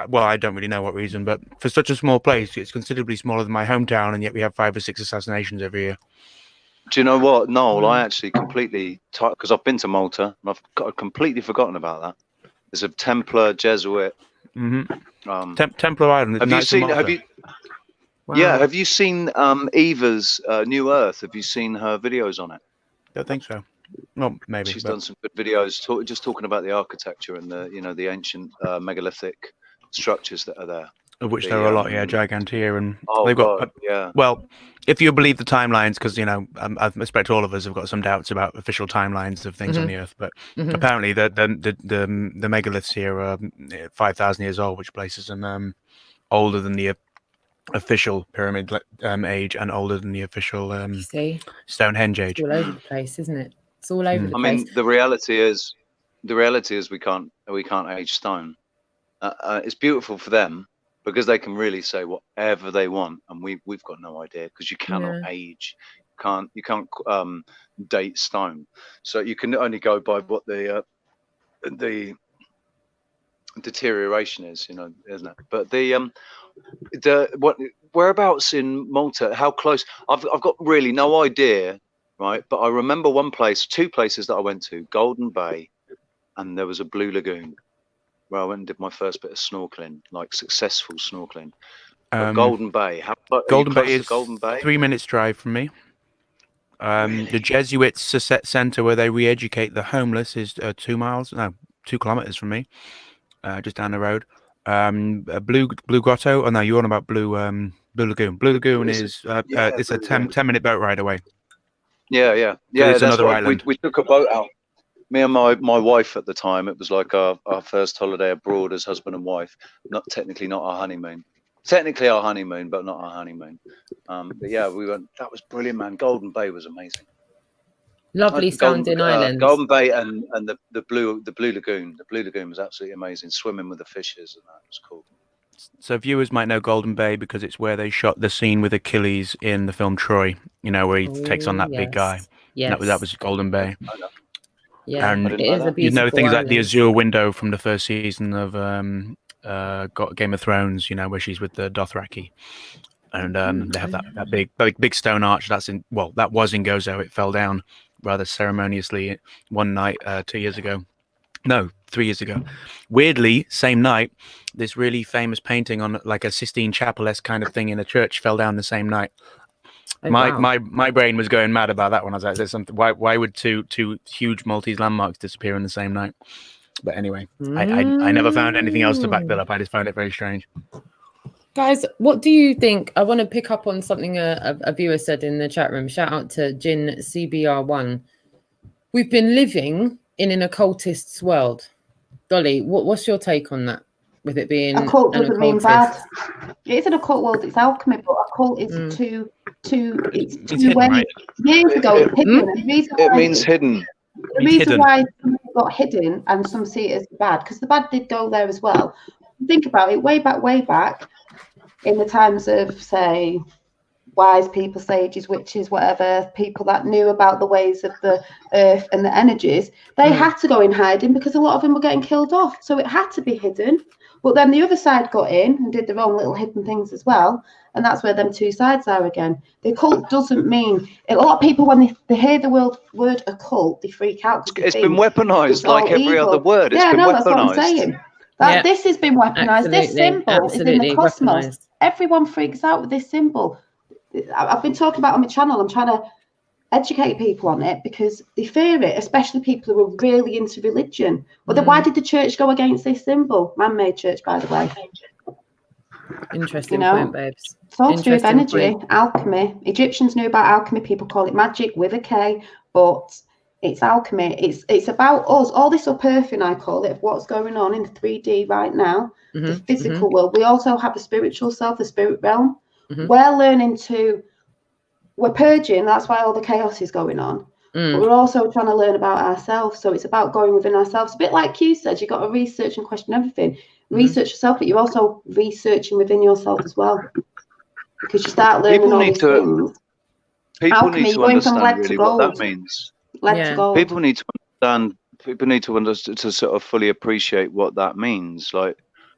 well, I don't really know what reason, but for such a small place, it's considerably smaller than my hometown, and yet we have 5 or 6 assassinations every year. Do you know what, Noel? I actually completely, because I've been to Malta, and I've completely forgotten about that. There's a Templar Jesuit. Templar Island. Have you seen? Have you? Wow. Yeah. Have you seen Eva's New Earth? Have you seen her videos on it? Don't think so. Well, maybe. She's done some good videos, just talking about the architecture and the ancient megalithic structures that are there. Of which there are a lot, yeah, Gigantea, and they've got, yeah. Well, if you believe the timelines, because I expect all of us have got some doubts about official timelines of things on the Earth, but apparently the megaliths here are 5,000 years old, which places them older than the official pyramid age and older than the official Stonehenge age. It's all over the place, isn't it? It's all over the place. I mean, the reality is we can't age stone. It's beautiful for them, because they can really say whatever they want, and we've got no idea, because you cannot age, you can't date stone, so you can only go by what the deterioration is, isn't it? But whereabouts in Malta? How close? I've got really no idea, right? But I remember two places that I went to: Golden Bay, and there was a Blue Lagoon, where I went and did my first bit of snorkeling, like successful snorkeling. Golden Bay. Golden Bay is 3 minutes drive from me. Really? The Jesuits Center, where they re-educate the homeless, is 2 kilometers from me, just down the road. Blue Grotto. Oh no, you're on about Blue Lagoon. Blue Lagoon is it's a 10-minute boat ride away. Yeah. It's That's another right. island. We took a boat out. Me and my wife at the time, it was like our first holiday abroad as husband and wife. Not our honeymoon. Technically our honeymoon, but not our honeymoon. But yeah, we went. That was brilliant, man. Golden Bay was amazing. Lovely sounding islands. Golden Bay and the Blue Lagoon. The Blue Lagoon was absolutely amazing. Swimming with the fishes, and that was cool. So viewers might know Golden Bay because it's where they shot the scene with Achilles in the film Troy. Where he takes on that big guy. Yes. That was Golden Bay. Yeah, and it is a beautiful things like the island. Azure Window from the first season of Game of Thrones, where she's with the Dothraki, and they have that big stone arch. That was in Gozo. It fell down rather ceremoniously one night 3 years ago. Weirdly, same night, this really famous painting on like a Sistine Chapel-esque kind of thing in a church fell down the same night. Oh, my brain was going mad about that one. I was like, "There's something. Why would two huge Maltese landmarks disappear in the same night?" But anyway, I never found anything else to back that up. I just found it very strange. Guys, what do you think? I want to pick up on something a viewer said in the chat room. Shout out to Jin CBR1. We've been living in an occultist's world. Dolly, what's your take on that? With it being occult an doesn't mean occultist? bad. It's an occult world. It's alchemy, but occult is It's two hidden, ways. right? Years ago, it's hidden. It means hidden. The reason why some got hidden and some see it as bad, because the bad did go there as well. Think about it, way back in the times of, say, wise people, sages, witches, whatever, people that knew about the ways of the earth and the energies, they had to go in hiding because a lot of them were getting killed off. So it had to be hidden. But then the other side got in and did their own little hidden things as well. And that's where them two sides are again. The occult doesn't mean... A lot of people, when they hear the word occult, they freak out. It's been weaponized like every other word. It's been weaponized. That's what I'm saying. This has been weaponized. This symbol is in the cosmos. Weaponized. Everyone freaks out with this symbol. I've been talking about it on my channel. I'm trying to educate people on it because they fear it, especially people who are really into religion. But then why did the church go against this symbol? Man-made church, by the way. Interesting point, babes. It's all to do with energy, alchemy. Egyptians knew about alchemy. People call it magic with a K, but it's alchemy. It's about us. All this up-earthing, I call it, of what's going on in the 3D right now, the physical world. We also have a spiritual self, the spirit realm. We're learning we're purging. That's why all the chaos is going on. But we're also trying to learn about ourselves. So it's about going within ourselves. A bit like you said, you've got to research and question everything. research yourself, but you're also researching within yourself as well, because you start learning People all need these to- things. People need to Going from understand lead to really what that gold. means. Lead to gold. People need to understand. People need to understand, to sort of fully appreciate what that means. Like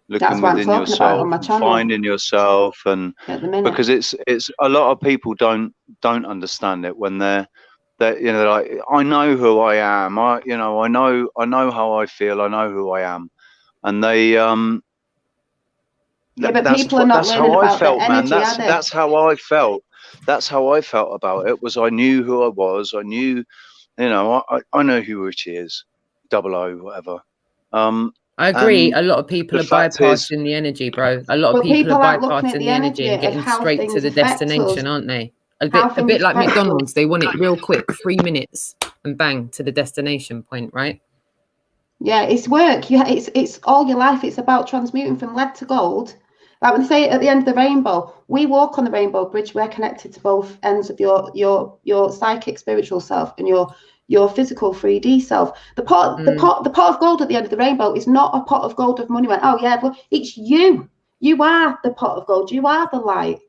looking That's what I'm within talking about on yourself, my and channel finding yourself, and at the minute. because it's a lot of people don't understand it when they're you know, they're like, I know who I am. I know how I feel. I know who I am, and they Yeah, but people are not learning about the energy, are they? That's how I felt. That's how I felt about it. Was I knew who I was. I knew, you know, I know who Richie is, 00, whatever. I agree. and A lot of people the are fact bypassing is- the energy, bro. A lot of Well, people are aren't looking at bypassing the the energy and energy of getting how straight to things the affect destination, us, aren't they? A how bit things like affect us. McDonald's. They want it real quick, 3 minutes, and bang to the destination point, right? Yeah, it's work. It's all your life. It's about transmuting from lead to gold. Like when they say at the end of the rainbow, we walk on the rainbow bridge. We're connected to both ends of your psychic spiritual self and your physical 3D self. The pot of gold at the end of the rainbow is not a pot of gold of money. Oh yeah, well, it's you. You are the pot of gold. You are the light.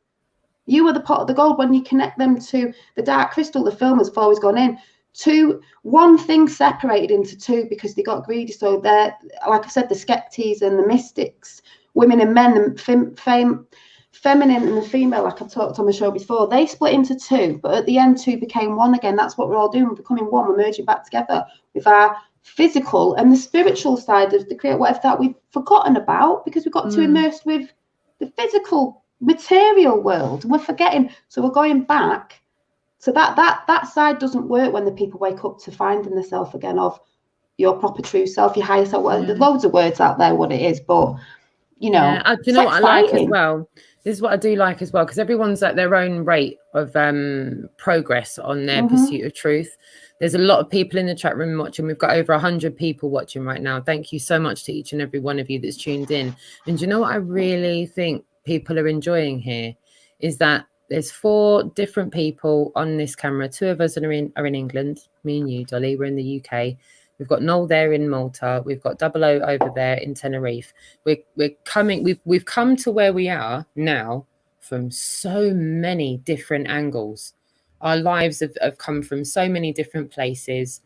You are the pot of the gold. When you connect them to the dark crystal, the film has always gone in. One thing separated into two because they got greedy. So they're, like I said, the skeptics and the mystics, women and men, the feminine and the female, like I've talked on the show before, they split into two, but at the end, two became one again. That's what we're all doing. We're becoming one. We're merging back together with our physical and the spiritual side of the create whatever that we've forgotten about, because we've got to immerse with the physical material world. We're forgetting. So we're going back. So that side doesn't work when the people wake up to finding the self again of your proper true self, your higher self. Well, there's loads of words out there what it is, but you know, do you know what I like as well? This is what I do like as well, because everyone's at their own rate of progress on their pursuit of truth. There's a lot of people in the chat room watching. We've got over 100 people watching right now. Thank you so much to each and every one of you that's tuned in. And do you know what I really think people are enjoying here is that there's 4 different people on this camera. 2 of us are in England. Me and you, Dolly. We're in the UK. We've got Noel there in Malta. We've got 00 over there in Tenerife. We've come to where we are now from so many different angles. Our lives have come from so many different places.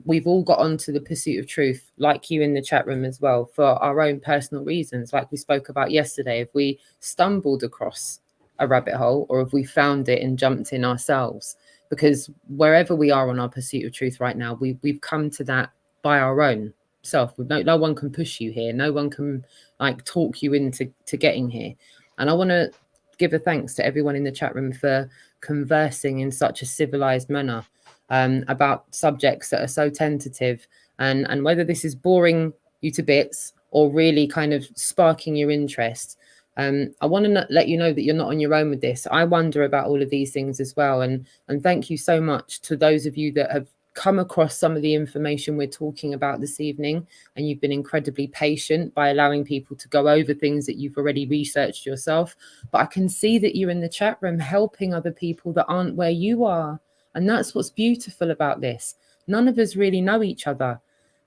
We've all got onto the pursuit of truth, like you in the chat room as well, for our own personal reasons, like we spoke about yesterday. If we stumbled across a rabbit hole, or if we found it and jumped in ourselves, because wherever we are on our pursuit of truth right now, we've come to that by our own self. No one can push you here. No one can like talk you into getting here. And I want to give a thanks to everyone in the chat room for conversing in such a civilized manner about subjects that are so tentative, and whether this is boring you to bits or really kind of sparking your interest. I want to let you know that you're not on your own with this. I wonder about all of these things as well. And thank you so much to those of you that have come across some of the information we're talking about this evening. And you've been incredibly patient by allowing people to go over things that you've already researched yourself. But I can see that you're in the chat room helping other people that aren't where you are. And that's what's beautiful about this. None of us really know each other,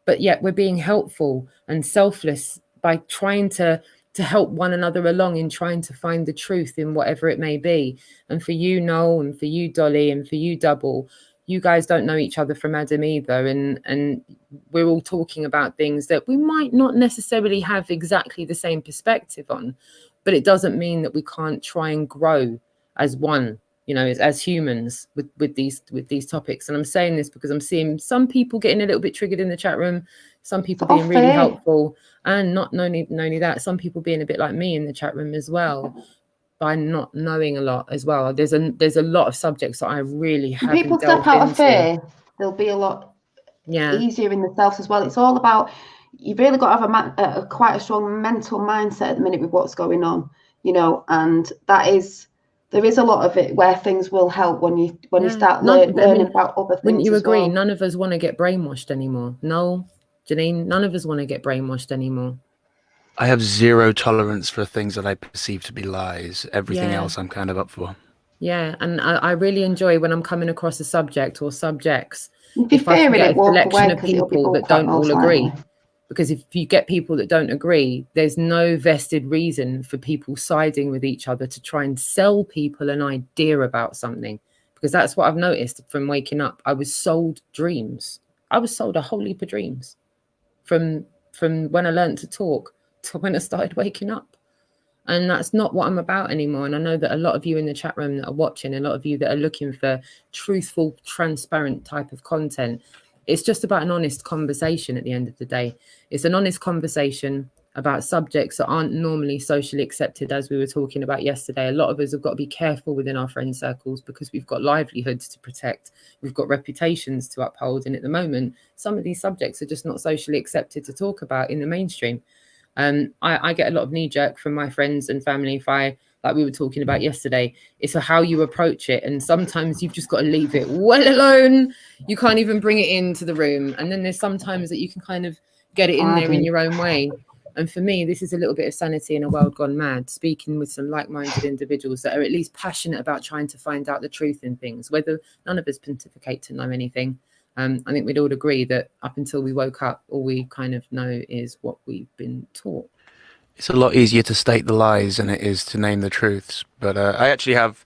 but yet we're being helpful and selfless by trying to help one another along in trying to find the truth in whatever it may be. And for you, Noel, and for you, Dolly, and for you, Double, you guys don't know each other from Adam either. And we're all talking about things that we might not necessarily have exactly the same perspective on, but it doesn't mean that we can't try and grow as one, you know, as humans with these topics. And I'm saying this because I'm seeing some people getting a little bit triggered in the chat room, some people being really helpful, and not only that, some people being a bit like me in the chat room as well, by not knowing a lot as well. There's a lot of subjects that I really haven't people delved step out into. of fear, they'll be a lot easier in themselves as well. It's all about, you've really got to have a quite a strong mental mindset at the minute with what's going on, you know, and there is a lot of it where things will help when you start learning about other things. Wouldn't you agree? Well. None of us want to get brainwashed anymore. No, Janine, none of us want to get brainwashed anymore. I have zero tolerance for things that I perceive to be lies. Everything else I'm kind of up for. Yeah, and I really enjoy when I'm coming across a subject or subjects. If I can get it, a selection of people that don't all agree. Because if you get people that don't agree, there's no vested reason for people siding with each other to try and sell people an idea about something. Because that's what I've noticed from waking up. I was sold dreams. I was sold a whole heap of dreams from when I learned to talk to when I started waking up. And that's not what I'm about anymore. And I know that a lot of you in the chat room that are watching, a lot of you that are looking for truthful, transparent type of content, it's just about an honest conversation at the end of the day. It's an honest conversation about subjects that aren't normally socially accepted, as we were talking about yesterday. A lot of us have got to be careful within our friend circles because we've got livelihoods to protect. We've got reputations to uphold. And at the moment, some of these subjects are just not socially accepted to talk about in the mainstream. I get a lot of knee jerk from my friends and family if I, like we were talking about yesterday, it's how you approach it. And sometimes you've just got to leave it well alone. You can't even bring it into the room. And then there's sometimes that you can kind of get it in there in your own way. And for me, this is a little bit of sanity in a world gone mad, speaking with some like-minded individuals that are at least passionate about trying to find out the truth in things, whether none of us pontificate to know anything. I think we'd all agree that up until we woke up, all we kind of know is what we've been taught. It's a lot easier to state the lies than it is to name the truths. But I actually have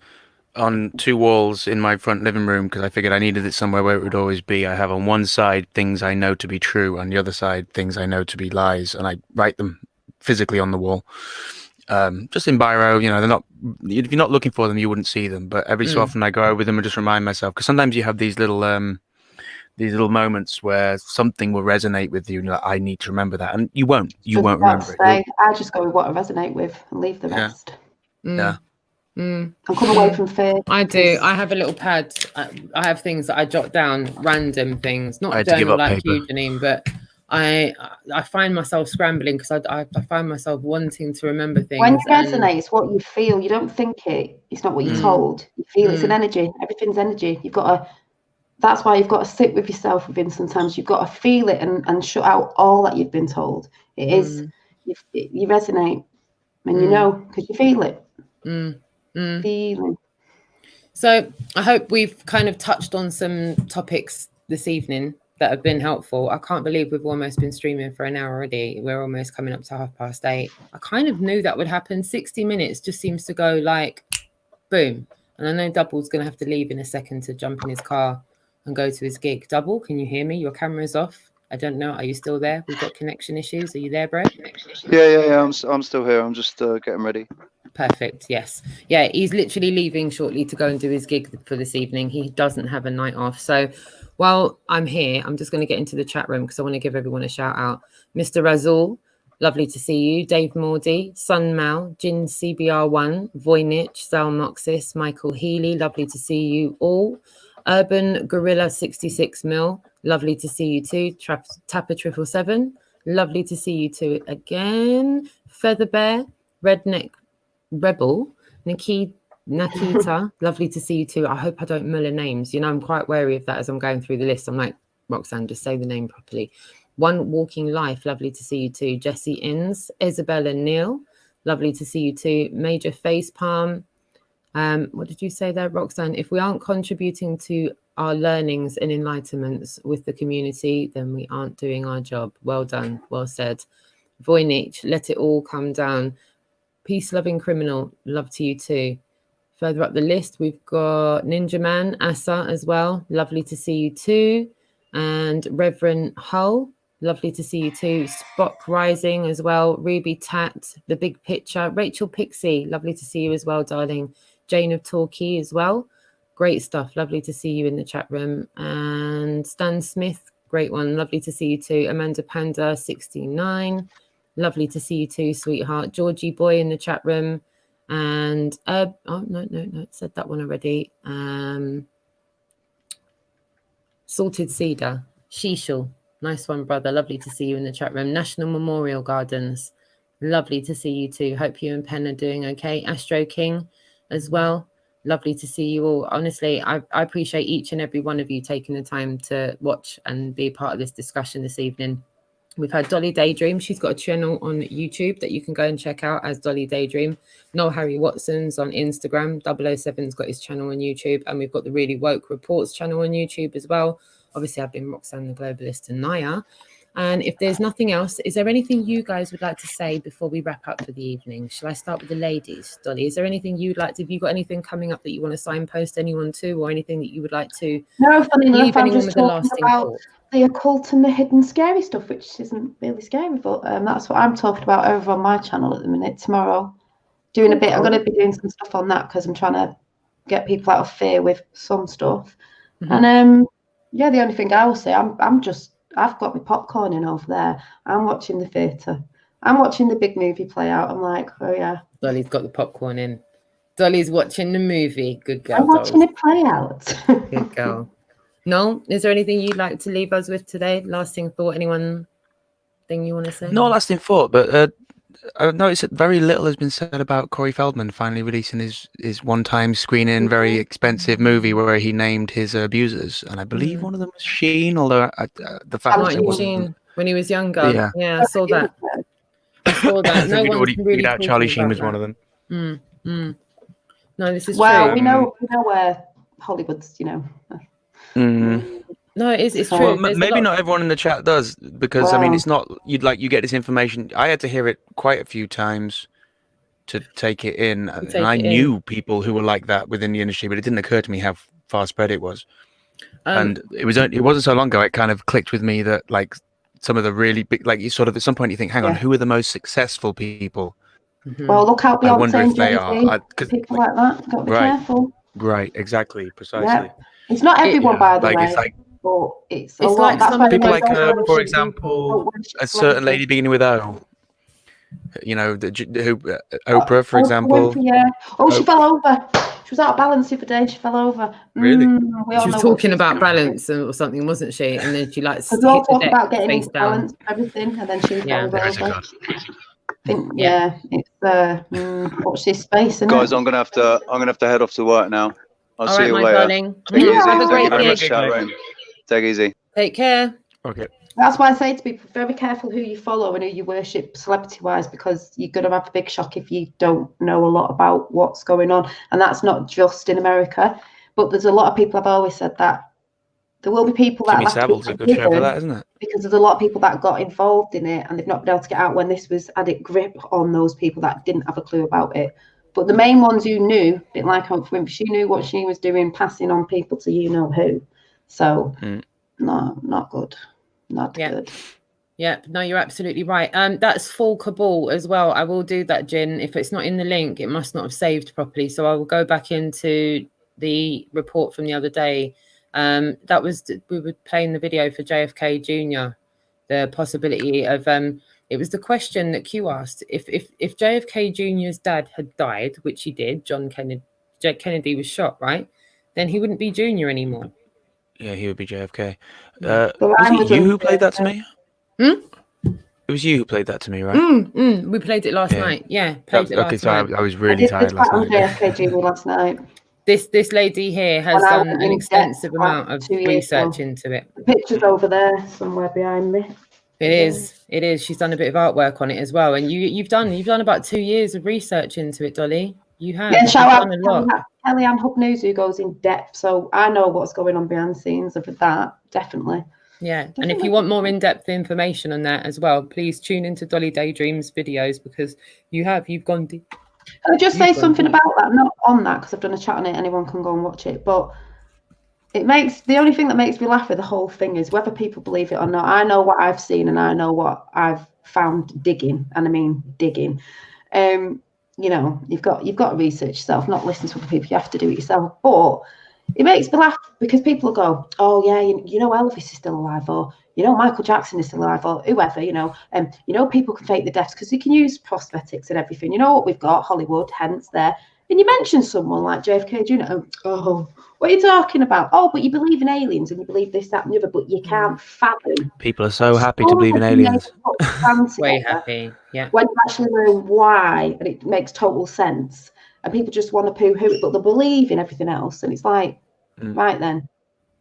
on 2 walls in my front living room, because I figured I needed it somewhere where it would always be. I have on one side things I know to be true, on the other side things I know to be lies, and I write them physically on the wall. Just in biro, you know, they're not, if you're not looking for them, you wouldn't see them. But every so often I go over them and just remind myself, because sometimes you have these little moments where something will resonate with you, and you're like, I need to remember that, and you won't remember it. I just go with what I resonate with and leave the rest. Yeah. And come away from fear. I do. I have a little pad. I have things that I jot down, random things, not I had to give journal up like paper. you, Janine, but I find myself scrambling because I find myself wanting to remember things. When you resonate, it's what you feel. You don't think it. It's not what you're told. You feel it's an energy. Everything's energy. You've got to. That's why you've got to sit with yourself within. Sometimes you've got to feel it and shut out all that you've been told. It is you resonate, and you know because you feel it. Feeling. So I hope we've kind of touched on some topics this evening that have been helpful. I can't believe we've almost been streaming for an hour already. We're almost coming up to 8:30. I kind of knew that would happen. 60 minutes just seems to go like boom. And I know Double's going to have to leave in a second to jump in his car and go to his gig. Double, can you hear me? Your camera's off. I don't know. Are you still there? We've got connection issues. Are you there, bro? Yeah. I'm still here. I'm just getting ready. Perfect. Yes. Yeah. He's literally leaving shortly to go and do his gig for this evening. He doesn't have a night off. So while I'm here, I'm just going to get into the chat room because I want to give everyone a shout out. Mr. Razul, lovely to see you. Dave Mordy, Sun Mal, Jin CBR1, Voynich, Sal Moxis, Michael Healy, lovely to see you all. Urban Gorilla 66 Mil, lovely to see you too. Tapper 777, lovely to see you too again. Feather Bear, Redneck Rebel, Nakita, lovely to see you too. I hope I don't muller names. You know, I'm quite wary of that as I'm going through the list. I'm like, Roxanne, just say the name properly. One Walking Life, lovely to see you too. Jessie Inns, Isabella Neal, lovely to see you too. Major Facepalm. What did you say there, Roxanne? If we aren't contributing to our learnings and enlightenments with the community, then we aren't doing our job. Well done. Well said. Voynich, let it all come down. Peace-loving criminal, love to you too. Further up the list, we've got Ninja Man, Asa as well. Lovely to see you too. And Reverend Hull, lovely to see you too. Spock Rising as well. Ruby Tat, The Big Picture. Rachel Pixie, lovely to see you as well, darling. Jane of Torquay as well. Great stuff. Lovely to see you in the chat room. And Stan Smith, great one. Lovely to see you too. Amanda Panda, 69. Lovely to see you too, sweetheart. Georgie Boy in the chat room. And no, said that one already. Salted Cedar, Sheeshel, nice one, brother. Lovely to see you in the chat room. National Memorial Gardens, lovely to see you too. Hope you and Pen are doing okay. Astro King as well, lovely to see you all. Honestly, I appreciate each and every one of you taking the time to watch and be part of this discussion this evening. We've had Dolly Daydream. She's got a channel on YouTube that you can go and check out as Dolly Daydream. Noel Harry Watson's on Instagram. 007's got his channel on YouTube. And we've got the Really Woke Reports channel on YouTube as well. Obviously, I've been Roxanne the Globalist and Naya. And if there's nothing else, is there anything you guys would like to say before we wrap up for the evening? Shall I start with the ladies? Dolly, is there anything you'd like to, have you got anything coming up that you want to signpost anyone to, or anything that you would like to funny enough, leave I'm anyone just with a talking lasting about thought? the occult and the hidden scary stuff, which isn't really scary, but that's what I'm talking about over on my channel at the minute. Tomorrow, doing a bit. I'm going to be doing some stuff on that because I'm trying to get people out of fear with some stuff. And yeah, the only thing I will say, I've got my popcorn in over there. I'm watching the theatre. I'm watching the big movie play out. I'm like, oh yeah. Dolly's got the popcorn in. Dolly's watching the movie. Good girl. I'm watching it play out. Good girl. Noel, is there anything you'd like to leave us with today? Lasting thought? Anyone thing you want to say? Not lasting thought, but I've noticed that very little has been said about Corey Feldman finally releasing his one-time screening, very expensive movie where he named his abusers, and I believe one of them was Sheen. Although the fact that it wasn't Sheen, when he was younger. Yeah, I saw that. I saw that. No one's really figured out Charlie Sheen was that. one of them. No, this is well, true. we know where Hollywood's, No, it's So- true. Well, maybe not everyone in the chat does, because I mean, it's not you get this information. I had to hear it quite a few times to take it in, and I knew people who were like that within the industry, but it didn't occur to me how far spread it was. And it wasn't so long ago it kind of clicked with me that like some of the really big, like you sort of at some point you think, hang on, who are the most successful people? Well, look out I Beyonce wonder and if they Jay-Z. are. People like that, got to be careful. Right, exactly, precisely. Yeah. It's not everyone, by the way. It's like, but it's It's like that's why people like, for example, a certain lady beginning with O. You know, Oprah, for example. Winfrey, yeah. Oh, she fell over. She was out of balance the other day. She fell over. Really? She was talking about balance or something, wasn't she? And then she like hit we all the talk deck about getting face into down. balance, everything, and then she fell over. It's watch this space. Guys, I'm gonna have to head off to work now. I'll see you later. Darling. Take it easy. Have a great Thank you day. very much, chat room. Take it easy. Take care. Okay. That's why I say to people, very careful who you follow and who you worship celebrity-wise, because you're going to have a big shock if you don't know a lot about what's going on. And that's not just in America, but there's a lot of people, I've always said that there will be people that Jimmy Savile's a good show for that, isn't it? Because there's a lot of people that got involved in it and they've not been able to get out when this was had it grip on those people that didn't have a clue about it. But the main ones who knew, a bit like Oprah Winfrey, she knew what she was doing, passing on people to you know who. So no, not good. Not good. Yeah, no, you're absolutely right. That's full Cabal as well. I will do that, Jin. If it's not in the link, it must not have saved properly. So I will go back into the report from the other day. That was, we were playing the video for JFK Jr., the possibility of it was the question that Q asked, if JFK Jr.'s dad had died, which he did, John Kennedy was shot, right? Then he wouldn't be Junior anymore. Yeah, he would be JFK. Was it you who played that to me? It was you who played that to me, right? We played it last night. Yeah, played it last night. So I was really tired last night. JFK Jr. last night. This lady here has done an extensive amount of research into it. The picture's over there somewhere behind me. It is. She's done a bit of artwork on it as well. And you've done about 2 years of research into it, Dolly. You have. Yeah, shout out to Kellyanne Hub News, who goes in depth. So I know what's going on behind the scenes of that, definitely. Yeah, and if you want more in-depth information on that as well, please tune into Dolly Daydream's videos, because you've gone deep. I'll just say something about that, not on that, because I've done a chat on it. Anyone can go and watch it, but the only thing that makes me laugh with the whole thing is whether people believe it or not. I know what I've seen and I know what I've found digging, and I mean digging. You know, you've got to research yourself, not listen to other people. You have to do it yourself. But it makes me laugh because people go, "Oh yeah, you know Elvis is still alive," or you know Michael Jackson is still alive, or whoever. You know people can fake the deaths because they can use prosthetics and everything. You know what we've got, Hollywood, hence there. And you mention someone like JFK Jr. Oh, what are you talking about? Oh, but you believe in aliens and you believe this, that, and the other, but you can't fathom. People are so happy to believe in aliens. Way happy, yeah. When you actually know why, and it makes total sense, and people just want to poo-hoo it, but they believe in everything else, and it's like, right then,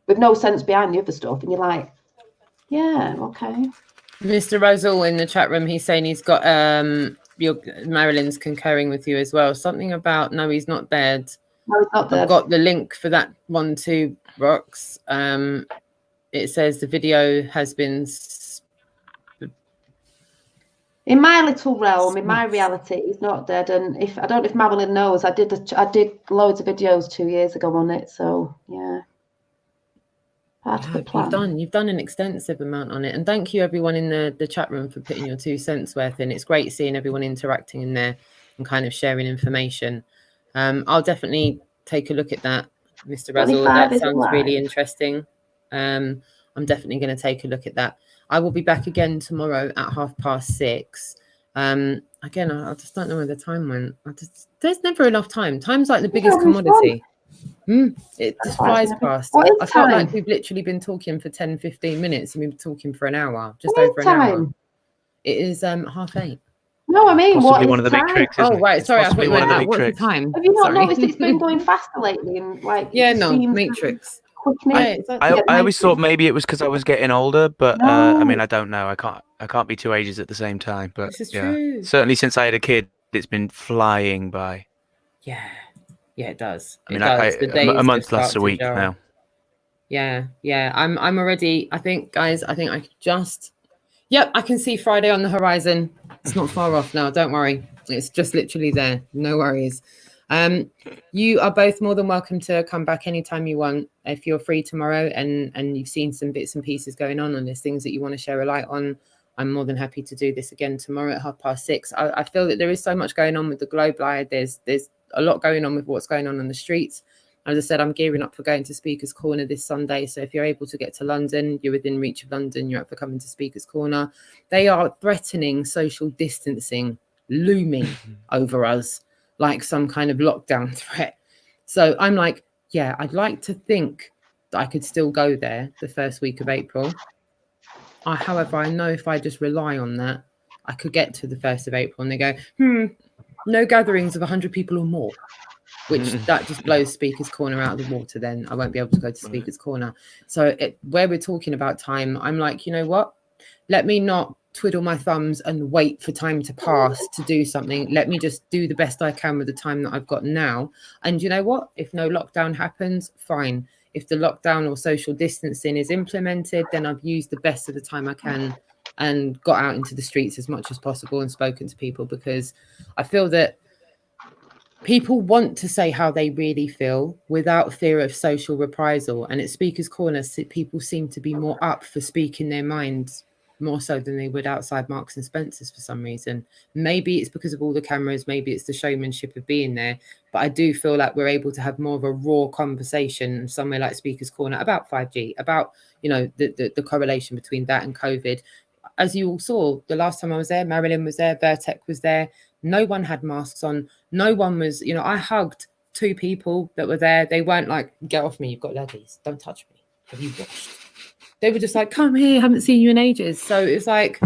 with no sense behind the other stuff, and you're like, yeah, okay. Mr. Razul in the chat room, he's saying he's got Marilyn's concurring with you as well. Something about no, he's not dead. No, he's not dead. I've got the link for that one too, Rox. It says the video has been In my little realm, in my reality, he's not dead. And if I don't know if Marilyn knows, I did loads of videos 2 years ago on it. So yeah, part of the plan. You've done an extensive amount on it, and thank you everyone in the chat room for putting your 2 cents worth in. It's great seeing everyone interacting in there and kind of sharing information. I'll definitely take a look at that, Mr. Razzle. That sounds really interesting. I'm definitely going to take a look at that. I will be back again tomorrow at 6:30. Again, I just don't know where the time went. There's never enough time. Time's like the biggest commodity. It just flies past. I felt like we've literally been talking for 10-15 minutes and we've been talking for an hour, just over an hour. It is 7:30. No, I mean, possibly one of the big tricks. Oh, right. Sorry, I thought you meant that. What's the time? Have you not noticed it's been going faster lately? And like, Matrix. I always thought maybe it was because I was getting older, but I mean, I don't know. I can't be 2 ages at the same time. But this is true. Certainly since I had a kid, it's been flying by. Yeah, it does. I mean, a month lasts a week now. Yeah. I'm already. I think, guys. I could just. Yep, I can see Friday on the horizon. It's not far off now. Don't worry. It's just literally there. No worries. You are both more than welcome to come back anytime you want. If you're free tomorrow and you've seen some bits and pieces going on and there's things that you want to share a light on, I'm more than happy to do this again tomorrow at 6:30. I feel that there is so much going on with the globe. There's a lot going on with what's going on the streets. As I said, I'm gearing up for going to Speaker's Corner this Sunday. So if you're able to get to London, you're within reach of London, you're up for coming to Speaker's Corner. They are threatening social distancing, looming over us like some kind of lockdown threat. So I'm like, yeah, I'd like to think that I could still go there the first week of April. However, I know if I just rely on that, I could get to the 1st of April and they go, no gatherings of 100 people or more. Which that just blows Speaker's Corner out of the water. Then I won't be able to go to Speaker's Corner. So where we're talking about time, I'm like, you know what? Let me not twiddle my thumbs and wait for time to pass to do something. Let me just do the best I can with the time that I've got now. And you know what? If no lockdown happens, fine. If the lockdown or social distancing is implemented, then I've used the best of the time I can and got out into the streets as much as possible and spoken to people, because I feel that people want to say how they really feel without fear of social reprisal. And at Speaker's Corner, people seem to be more up for speaking their minds more so than they would outside Marks and Spencer's for some reason. Maybe it's because of all the cameras, maybe it's the showmanship of being there, but I do feel like we're able to have more of a raw conversation somewhere like Speaker's Corner about 5G, about, you know, the correlation between that and COVID. As you all saw, the last time I was there, Marilyn was there, Vertek was there. No one had masks on. No one was, you know, I hugged 2 people that were there. They weren't like, get off me, you've got leggies. Don't touch me. Have you washed? They were just like, come here, haven't seen you in ages. So it's like,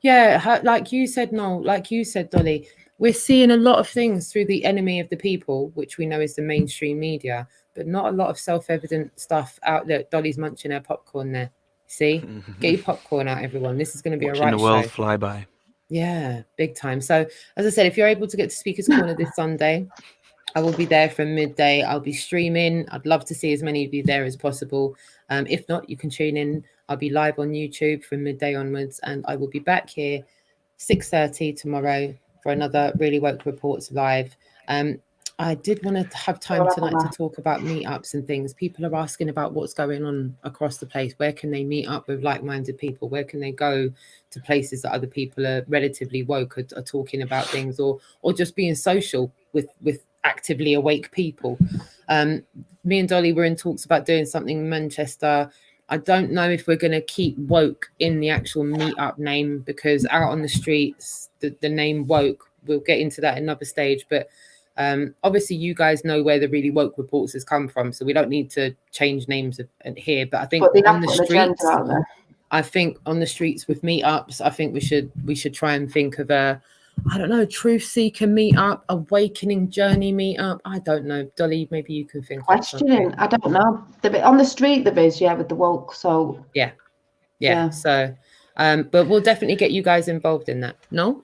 yeah, like you said, Noel, like you said, Dolly, we're seeing a lot of things through the enemy of the people, which we know is the mainstream media, but not a lot of self-evident stuff out there. Dolly's munching her popcorn there. See? Get your popcorn out, everyone. This is going to be a right show. Watching the world fly by. Yeah, big time. So, as I said, if you're able to get to Speaker's Corner this Sunday, I will be there from midday. I'll be streaming. I'd love to see as many of you there as possible. If not, you can tune in. I'll be live on YouTube from midday onwards, and I will be back here 6:30 tomorrow for another Really Woke Reports live. I did want to have time tonight to talk about meetups and things. People are asking about what's going on across the place. Where can they meet up with like-minded people? Where can they go to places that other people are relatively woke are talking about things, or just being social with actively awake people? Me and Dolly were in talks about doing something in Manchester. I don't know if we're going to keep woke in the actual meetup name, because out on the streets, the name woke, we'll get into that another stage, but obviously you guys know where the Really Woke Reports has come from, so we don't need to change names here. But I think on the streets, I think on the streets with meetups, I think we should try and think of a, I don't know, truth seeker meetup, awakening journey meetup. I don't know, Dolly, maybe you can think. Questioning, I don't know. On the street there is, yeah, with the woke. So yeah. So, but we'll definitely get you guys involved in that. No,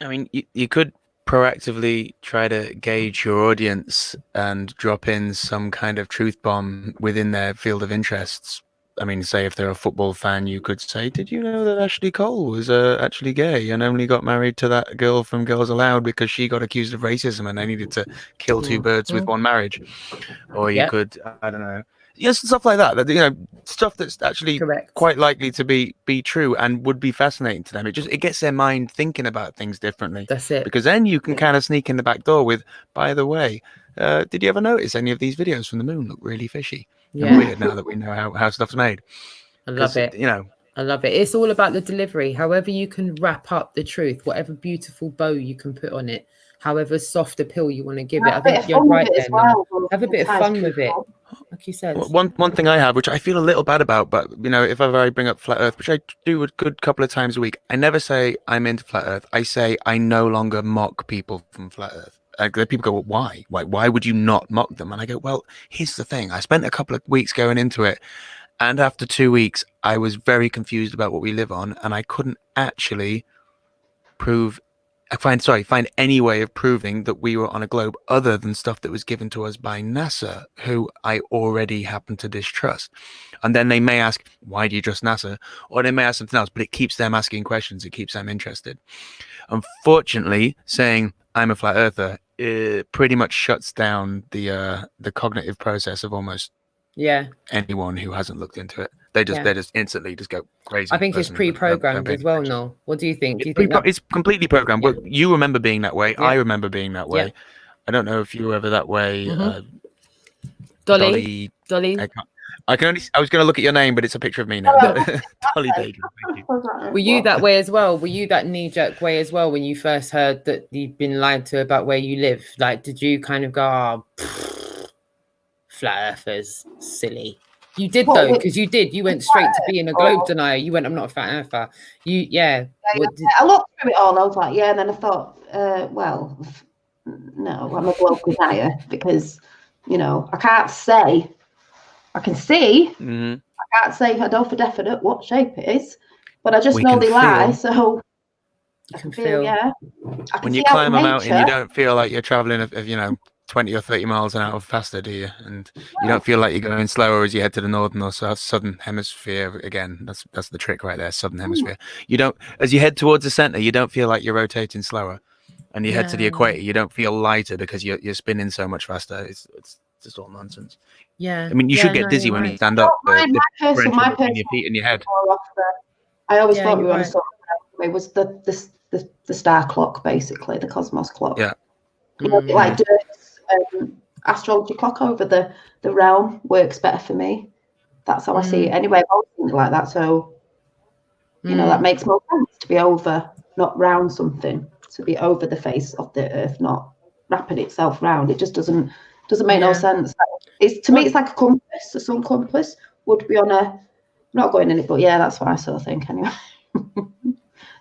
I mean, you could proactively try to gauge your audience and drop in some kind of truth bomb within their field of interests. I mean, say if they're a football fan, you could say, did you know that Ashley Cole was actually gay and only got married to that girl from Girls Aloud because she got accused of racism and they needed to kill two birds with one marriage? Or you could, I don't know, stuff like that. You know, stuff that's actually quite likely to be true and would be fascinating to them. It gets their mind thinking about things differently. That's it. Because then you can kind of sneak in the back door with, by the way, did you ever notice any of these videos from the moon look really fishy and weird now that we know how stuff's made? I love it. You know, I love it. It's all about the delivery. However you can wrap up the truth, whatever beautiful bow you can put on it, however soft a pill you want to give it. I think you're right there. Have a bit of fun with it, like you said. One thing I have, which I feel a little bad about, but you know, if ever I bring up flat Earth, which I do a good couple of times a week, I never say I'm into flat Earth. I say I no longer mock people from flat Earth. People go, well, why? Why would you not mock them? And I go, well, here's the thing. I spent a couple of weeks going into it, and after 2 weeks, I was very confused about what we live on, and I couldn't actually find any way of proving that we were on a globe other than stuff that was given to us by NASA, who I already happen to distrust. And then they may ask, why do you trust NASA? Or they may ask something else, but it keeps them asking questions. It keeps them interested. Unfortunately, saying I'm a flat earther, it pretty much shuts down the cognitive process of almost anyone who hasn't looked into it. They just instantly just go crazy. I think it's pre-programmed as well, Noel. What do you think? Do you think it's completely programmed? Well, you remember being that way. I remember being that way. I don't know if you were ever that way. Dolly. I was going to look at your name, but it's a picture of me now. Dolly Daydream. Thank you. Were you that way as well? Were you that knee-jerk way as well when you first heard that you'd been lied to about where you live? Like, did you kind of go, flat earthers, silly? You did though, because you did. You went straight to being a globe denier. You went, I'm not a flat earther. I looked through it all. I was like, and then I thought, well, no, I'm a globe denier because, you know, I can't say. I can see. I can't say I know for definite what shape it is, but I just know they lie. So I can feel. Yeah. When you climb a mountain, you don't feel like you're traveling, 20 or 30 miles an hour faster, do you? And you don't feel like you're going slower as you head to the northern or southern hemisphere. Again, that's the trick right there, southern hemisphere. You don't, as you head towards the center, you don't feel like you're rotating slower, and you head to the equator, you don't feel lighter because you're spinning so much faster. It's just all nonsense. Yeah, I mean, you should get dizzy when you stand up. My personal your feet and your head. I always thought we were on a sort of, it was the star clock, basically, the cosmos clock. Yeah. You know, like astrology clock over the realm works better for me. That's how I see it anyway. I've always seen it like that. So, you know, that makes more sense to be over, not round something, to be over the face of the earth, not wrapping itself round. It just doesn't make no sense. To me, it's like a compass, a sun compass would be on a, not going in it, but that's what I sort of think anyway.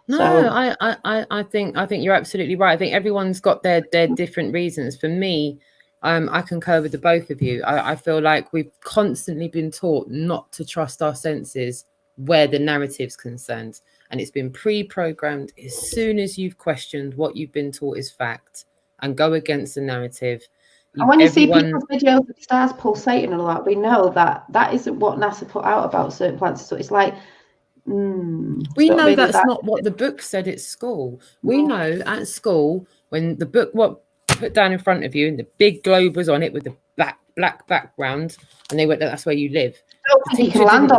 I think you're absolutely right. I think everyone's got their different reasons. For me, I concur with the both of you. I feel like we've constantly been taught not to trust our senses where the narrative's concerned, and it's been pre-programmed. As soon as you've questioned what you've been taught is fact and go against the narrative. And when you see people's videos of stars pulsating and all that, we know that isn't what NASA put out about certain planets. So it's like, we know that's not what the book said at school. We know at school when the book put down in front of you and the big globe was on it with the black background, and they went, that's where you live. I don't think you can land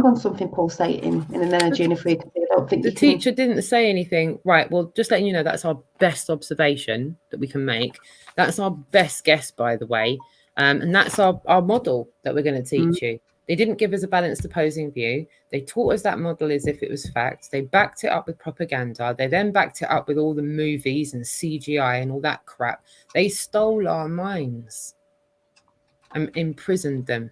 on something pulsating in an energy and a frequency. I don't think the teacher didn't say anything. Right. Well, just letting you know, that's our best observation that we can make. That's our best guess, by the way. And that's our model that we're going to teach you. They didn't give us a balanced opposing view. They taught us that model as if it was fact. They backed it up with propaganda. They then backed it up with all the movies and CGI and all that crap. They stole our minds and imprisoned them.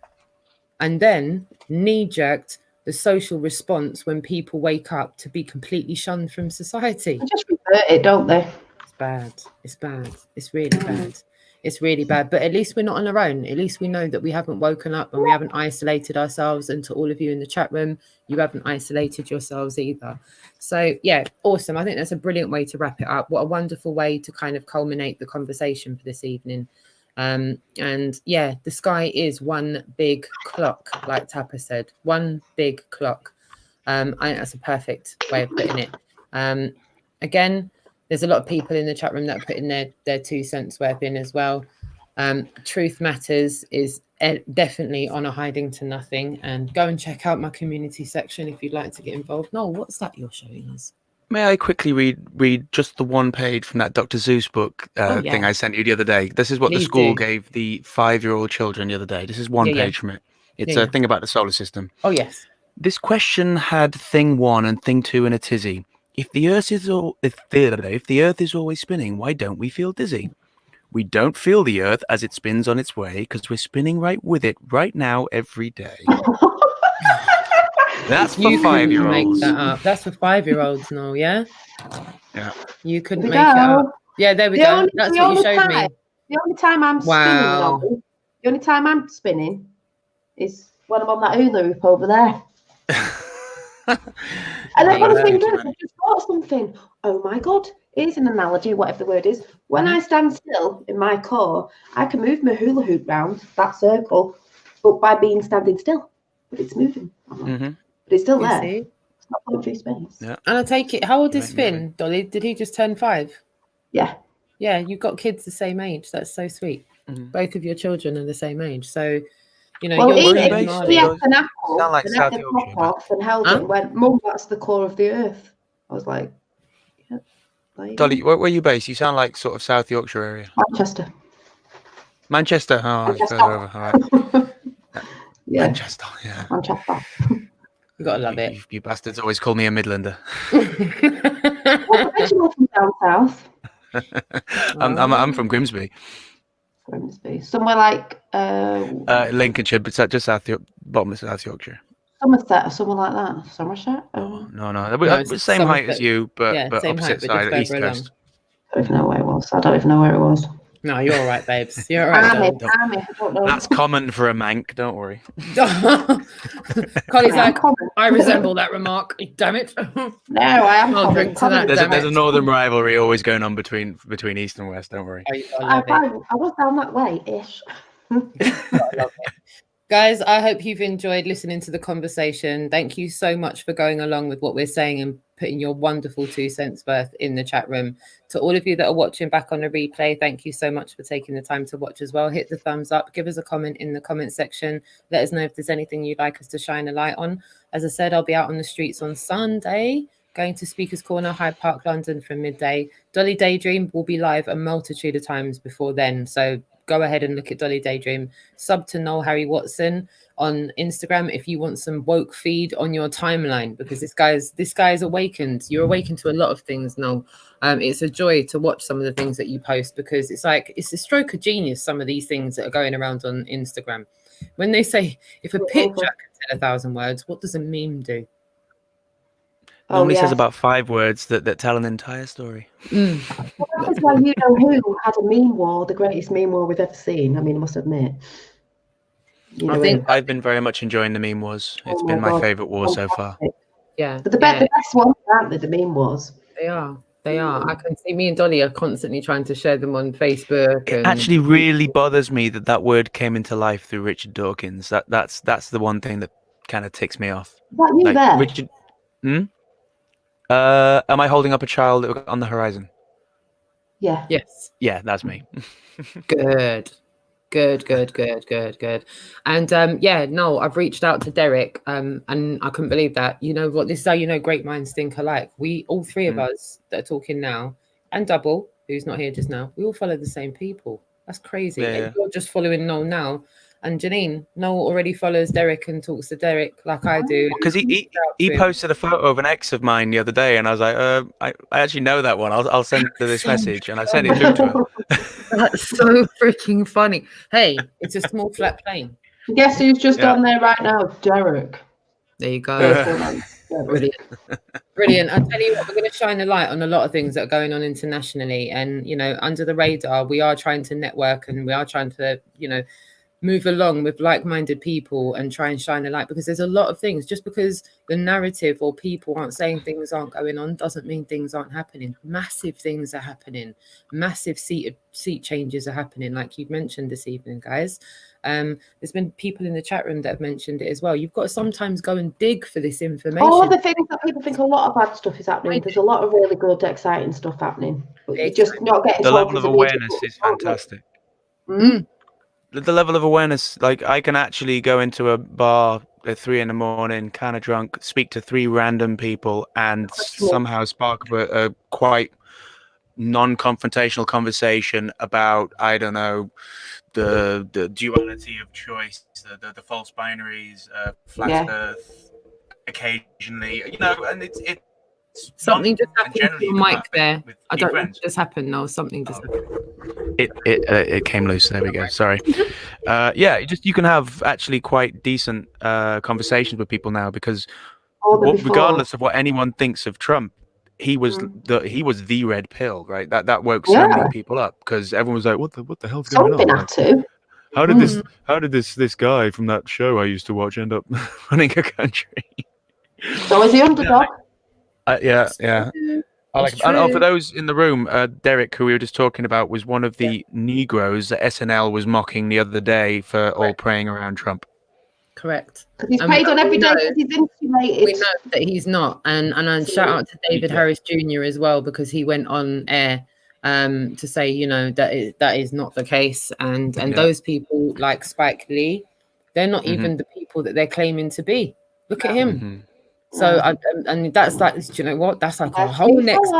And then knee-jerked the social response when people wake up to be completely shunned from society. They just revert it, don't they? It's bad. It's bad. It's really bad. It's really bad. But at least we're not on our own. At least we know that we haven't woken up and we haven't isolated ourselves. And to all of you in the chat room, you haven't isolated yourselves either. So, awesome. I think that's a brilliant way to wrap it up. What a wonderful way to kind of culminate the conversation for this evening. And yeah, the sky is one big clock, like Tapper said, one big clock. I think that's a perfect way of putting it. Again, there's a lot of people in the chat room that are putting their 2 cents worth in as well. Truth Matters is definitely on a hiding to nothing, and go and check out my community section if you'd like to get involved. No, what's that you're showing us? May I quickly read just the one page from that Dr. Zeus book thing I sent you the other day? This is what the school gave the 5-year-old children the other day. This is one page from it. It's a thing about the solar system. Oh, yes. This question had thing 1 and thing 2 in a tizzy. If the Earth is always spinning, why don't we feel dizzy? We don't feel the Earth as it spins on its way because we're spinning right with it right now every day. That's for 5-year-olds. Make that up. That's for 5-year-olds, no, yeah? Yeah. You couldn't make it up. Yeah, there we go. That's what you showed me. The only time I'm spinning, the only time I'm spinning is when I'm on that hula hoop over there. And then one thing is, I just thought something. Oh my God, here's an analogy, whatever the word is. When I stand still in my core, I can move my hula hoop round that circle, but by being standing still. But it's moving. But it's still there. See? It's not going through space. Yeah. And I take it, how old is Finn, Dolly? Did he just turn 5? Yeah. Yeah, you've got kids the same age. That's so sweet. Both of your children are the same age. So, you know, well, you're he had an apple like and South had the Yorkshire, top off and held it and went, Mum, that's the core of the Earth. I was like, yeah. Dolly, where are you based? You sound like sort of South Yorkshire area. Manchester. Manchester. Oh, Manchester. further over. All right. Yeah. Manchester. Yeah. Manchester. You gotta love it. You bastards always call me a Midlander. Original from down south. I'm from Grimsby. Grimsby. Somewhere like Lincolnshire, but just bottom of South Yorkshire. Somerset or somewhere like that. Somerset? No. it's Same height Somerset. as you, but same opposite height, but side, just East further Coast. I don't even know where it was. I don't even know where it was. No, you're all right, babes. You're all right. Army, I don't know. That's common for a mank, don't worry. Collie's like, I resemble that remark. Damn it. No, I am I'll drink to that. There's a northern rivalry always going on between East and West, don't worry. I was down that way-ish. Guys, I hope you've enjoyed listening to the conversation. Thank you so much for going along with what we're saying and putting your wonderful 2 cents worth in the chat room. To all of you that are watching back on the replay, thank you so much for taking the time to watch as well. Hit the thumbs up, give us a comment in the comment section. Let us know if there's anything you'd like us to shine a light on. As I said, I'll be out on the streets on Sunday, going to Speaker's Corner, Hyde Park, London from midday. Dolly Daydream will be live a multitude of times before then, so go ahead and look at Dolly Daydream. Sub to Noel Harry Watson on Instagram if you want some woke feed on your timeline, because this guy's awakened. You're awakened to a lot of things, Noel. It's a joy to watch some of the things that you post, because it's like it's a stroke of genius, some of these things that are going around on Instagram. When they say if a picture can tell 1,000 words, what does a meme do? Normally says about 5 words that tell an entire story. Well, that's why you know who had a meme war, the greatest meme war we've ever seen. I mean, I must admit. I think I've been very much enjoying the meme wars. It's been my favourite war so far. Yeah. But the best ones, aren't they, the meme wars? They are. I can see me and Dolly are constantly trying to share them on Facebook. It actually really bothers me that word came into life through Richard Dawkins. That's the one thing that kind of ticks me off. Is that you there? Richard. Am I holding up a child on the horizon? Yeah. Yes. Yeah, that's me. Good. And no, I've reached out to Derek, and I couldn't believe that. You know what? This is how you know great minds think alike. We all three of us that are talking now, and Double, who's not here just now, we all follow the same people. That's crazy. Yeah. You're just following Noel now. And Janine, Noel already follows Derek and talks to Derek like I do. Because he posted a photo of an ex of mine the other day, and I was like, I actually know that one. I'll send her this message, and I sent it through to her. That's so freaking funny. Hey, it's a small flat plane. Guess who's just on there right now? Derek. There you go. Brilliant. I tell you what, we're going to shine a light on a lot of things that are going on internationally, and under the radar, we are trying to network, and we are trying to move along with like-minded people and try and shine a light, because there's a lot of things. Just because the narrative or people aren't saying things aren't going on doesn't mean things aren't happening. Massive things are happening. Massive seat changes are happening, like you've mentioned this evening, guys. There's been people in the chat room that have mentioned it as well. You've got to sometimes go and dig for this information. All the things that people think a lot of bad stuff is happening. There's a lot of really good, exciting stuff happening, but you're just not getting the told level of because awareness is fantastic. Mm. The level of awareness, like I can actually go into a bar at 3 a.m, kind of drunk, speak to 3 random people, and somehow spark a quite non-confrontational conversation about, I don't know, the duality of choice, the false binaries, flat Earth, occasionally, you know, and it's something just happened to your mic there. I don't know what just happened. No, something just happened. It came loose. There we go. Sorry. Yeah, you can have actually quite decent conversations with people now, because regardless of what anyone thinks of Trump, he was the red pill, right? That woke so many people up, because everyone was like, what the hell's going on? Like, how did this guy from that show I used to watch end up running a country? So is the underdog? Yeah. For those in the room, Derek, who we were just talking about, was one of the Negroes that SNL was mocking the other day for all praying around Trump. Correct. Because he's prayed on every day because he's insulated. We know that he's not. And shout out to David Harris Jr. as well, because he went on air to say, you know, that is not the case. And those people like Spike Lee, they're not even the people that they're claiming to be. Look at him. So and that's like, do you know what? That's like a whole next.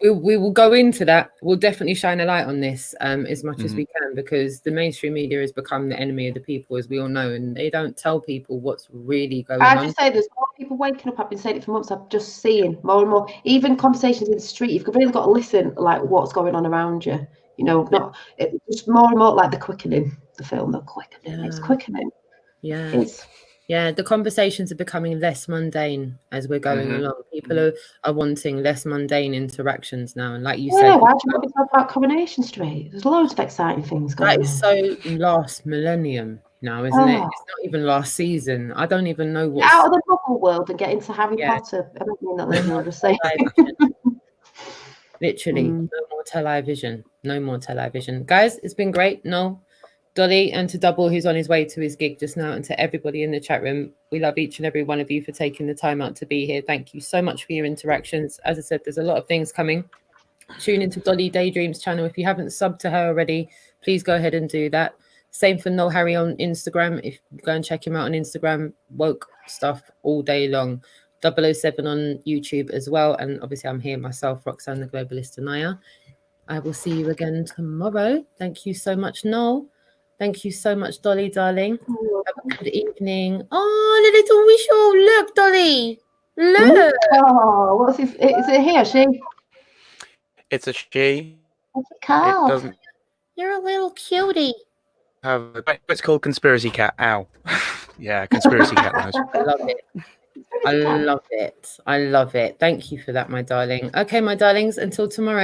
We will go into that. We'll definitely shine a light on this as much as we can, because the mainstream media has become the enemy of the people, as we all know, and they don't tell people what's really going on. I just say there's more people waking up. I've been saying it for months. I'm just seeing more and more, even conversations in the street. You've really got to listen, like what's going on around you. You know, just more and more like The Quickening, the film, The Quickening. It's quickening. Yeah. Yeah, the conversations are becoming less mundane as we're going along. People are wanting less mundane interactions now. And like you said... why do you want to talk about Coronation Street? There's loads of exciting things going on. That is so last millennium now, isn't it? It's not even last season. I don't even know what... Get out of the bubble world and get into Harry Potter. I don't mean that literally, I'm just saying. Literally, no more television. No more television. Guys, it's been great. No. Dolly, and to Double, who's on his way to his gig just now, and to everybody in the chat room, we love each and every one of you for taking the time out to be here. Thank you so much for your interactions. As I said, there's a lot of things coming. Tune into Dolly Daydream's channel. If you haven't subbed to her already, please go ahead and do that. Same for Noel Harry on Instagram. If you go and check him out on Instagram, woke stuff all day long. 007 on YouTube as well. And obviously I'm here myself, Roxanne the Globalist Anaya. I will see you again tomorrow. Thank you so much, Noel. Thank you so much, Dolly, darling. Have a good evening. Oh, the little whistle. Look, Dolly. Look. Oh, what's his... Is it he or she? It's a she. What's it called? It doesn't You're a little cutie. have... It's called Conspiracy Cat. Ow. Yeah, Conspiracy Cat knows. I love it. I love it. I love it. Thank you for that, my darling. Okay, my darlings, until tomorrow.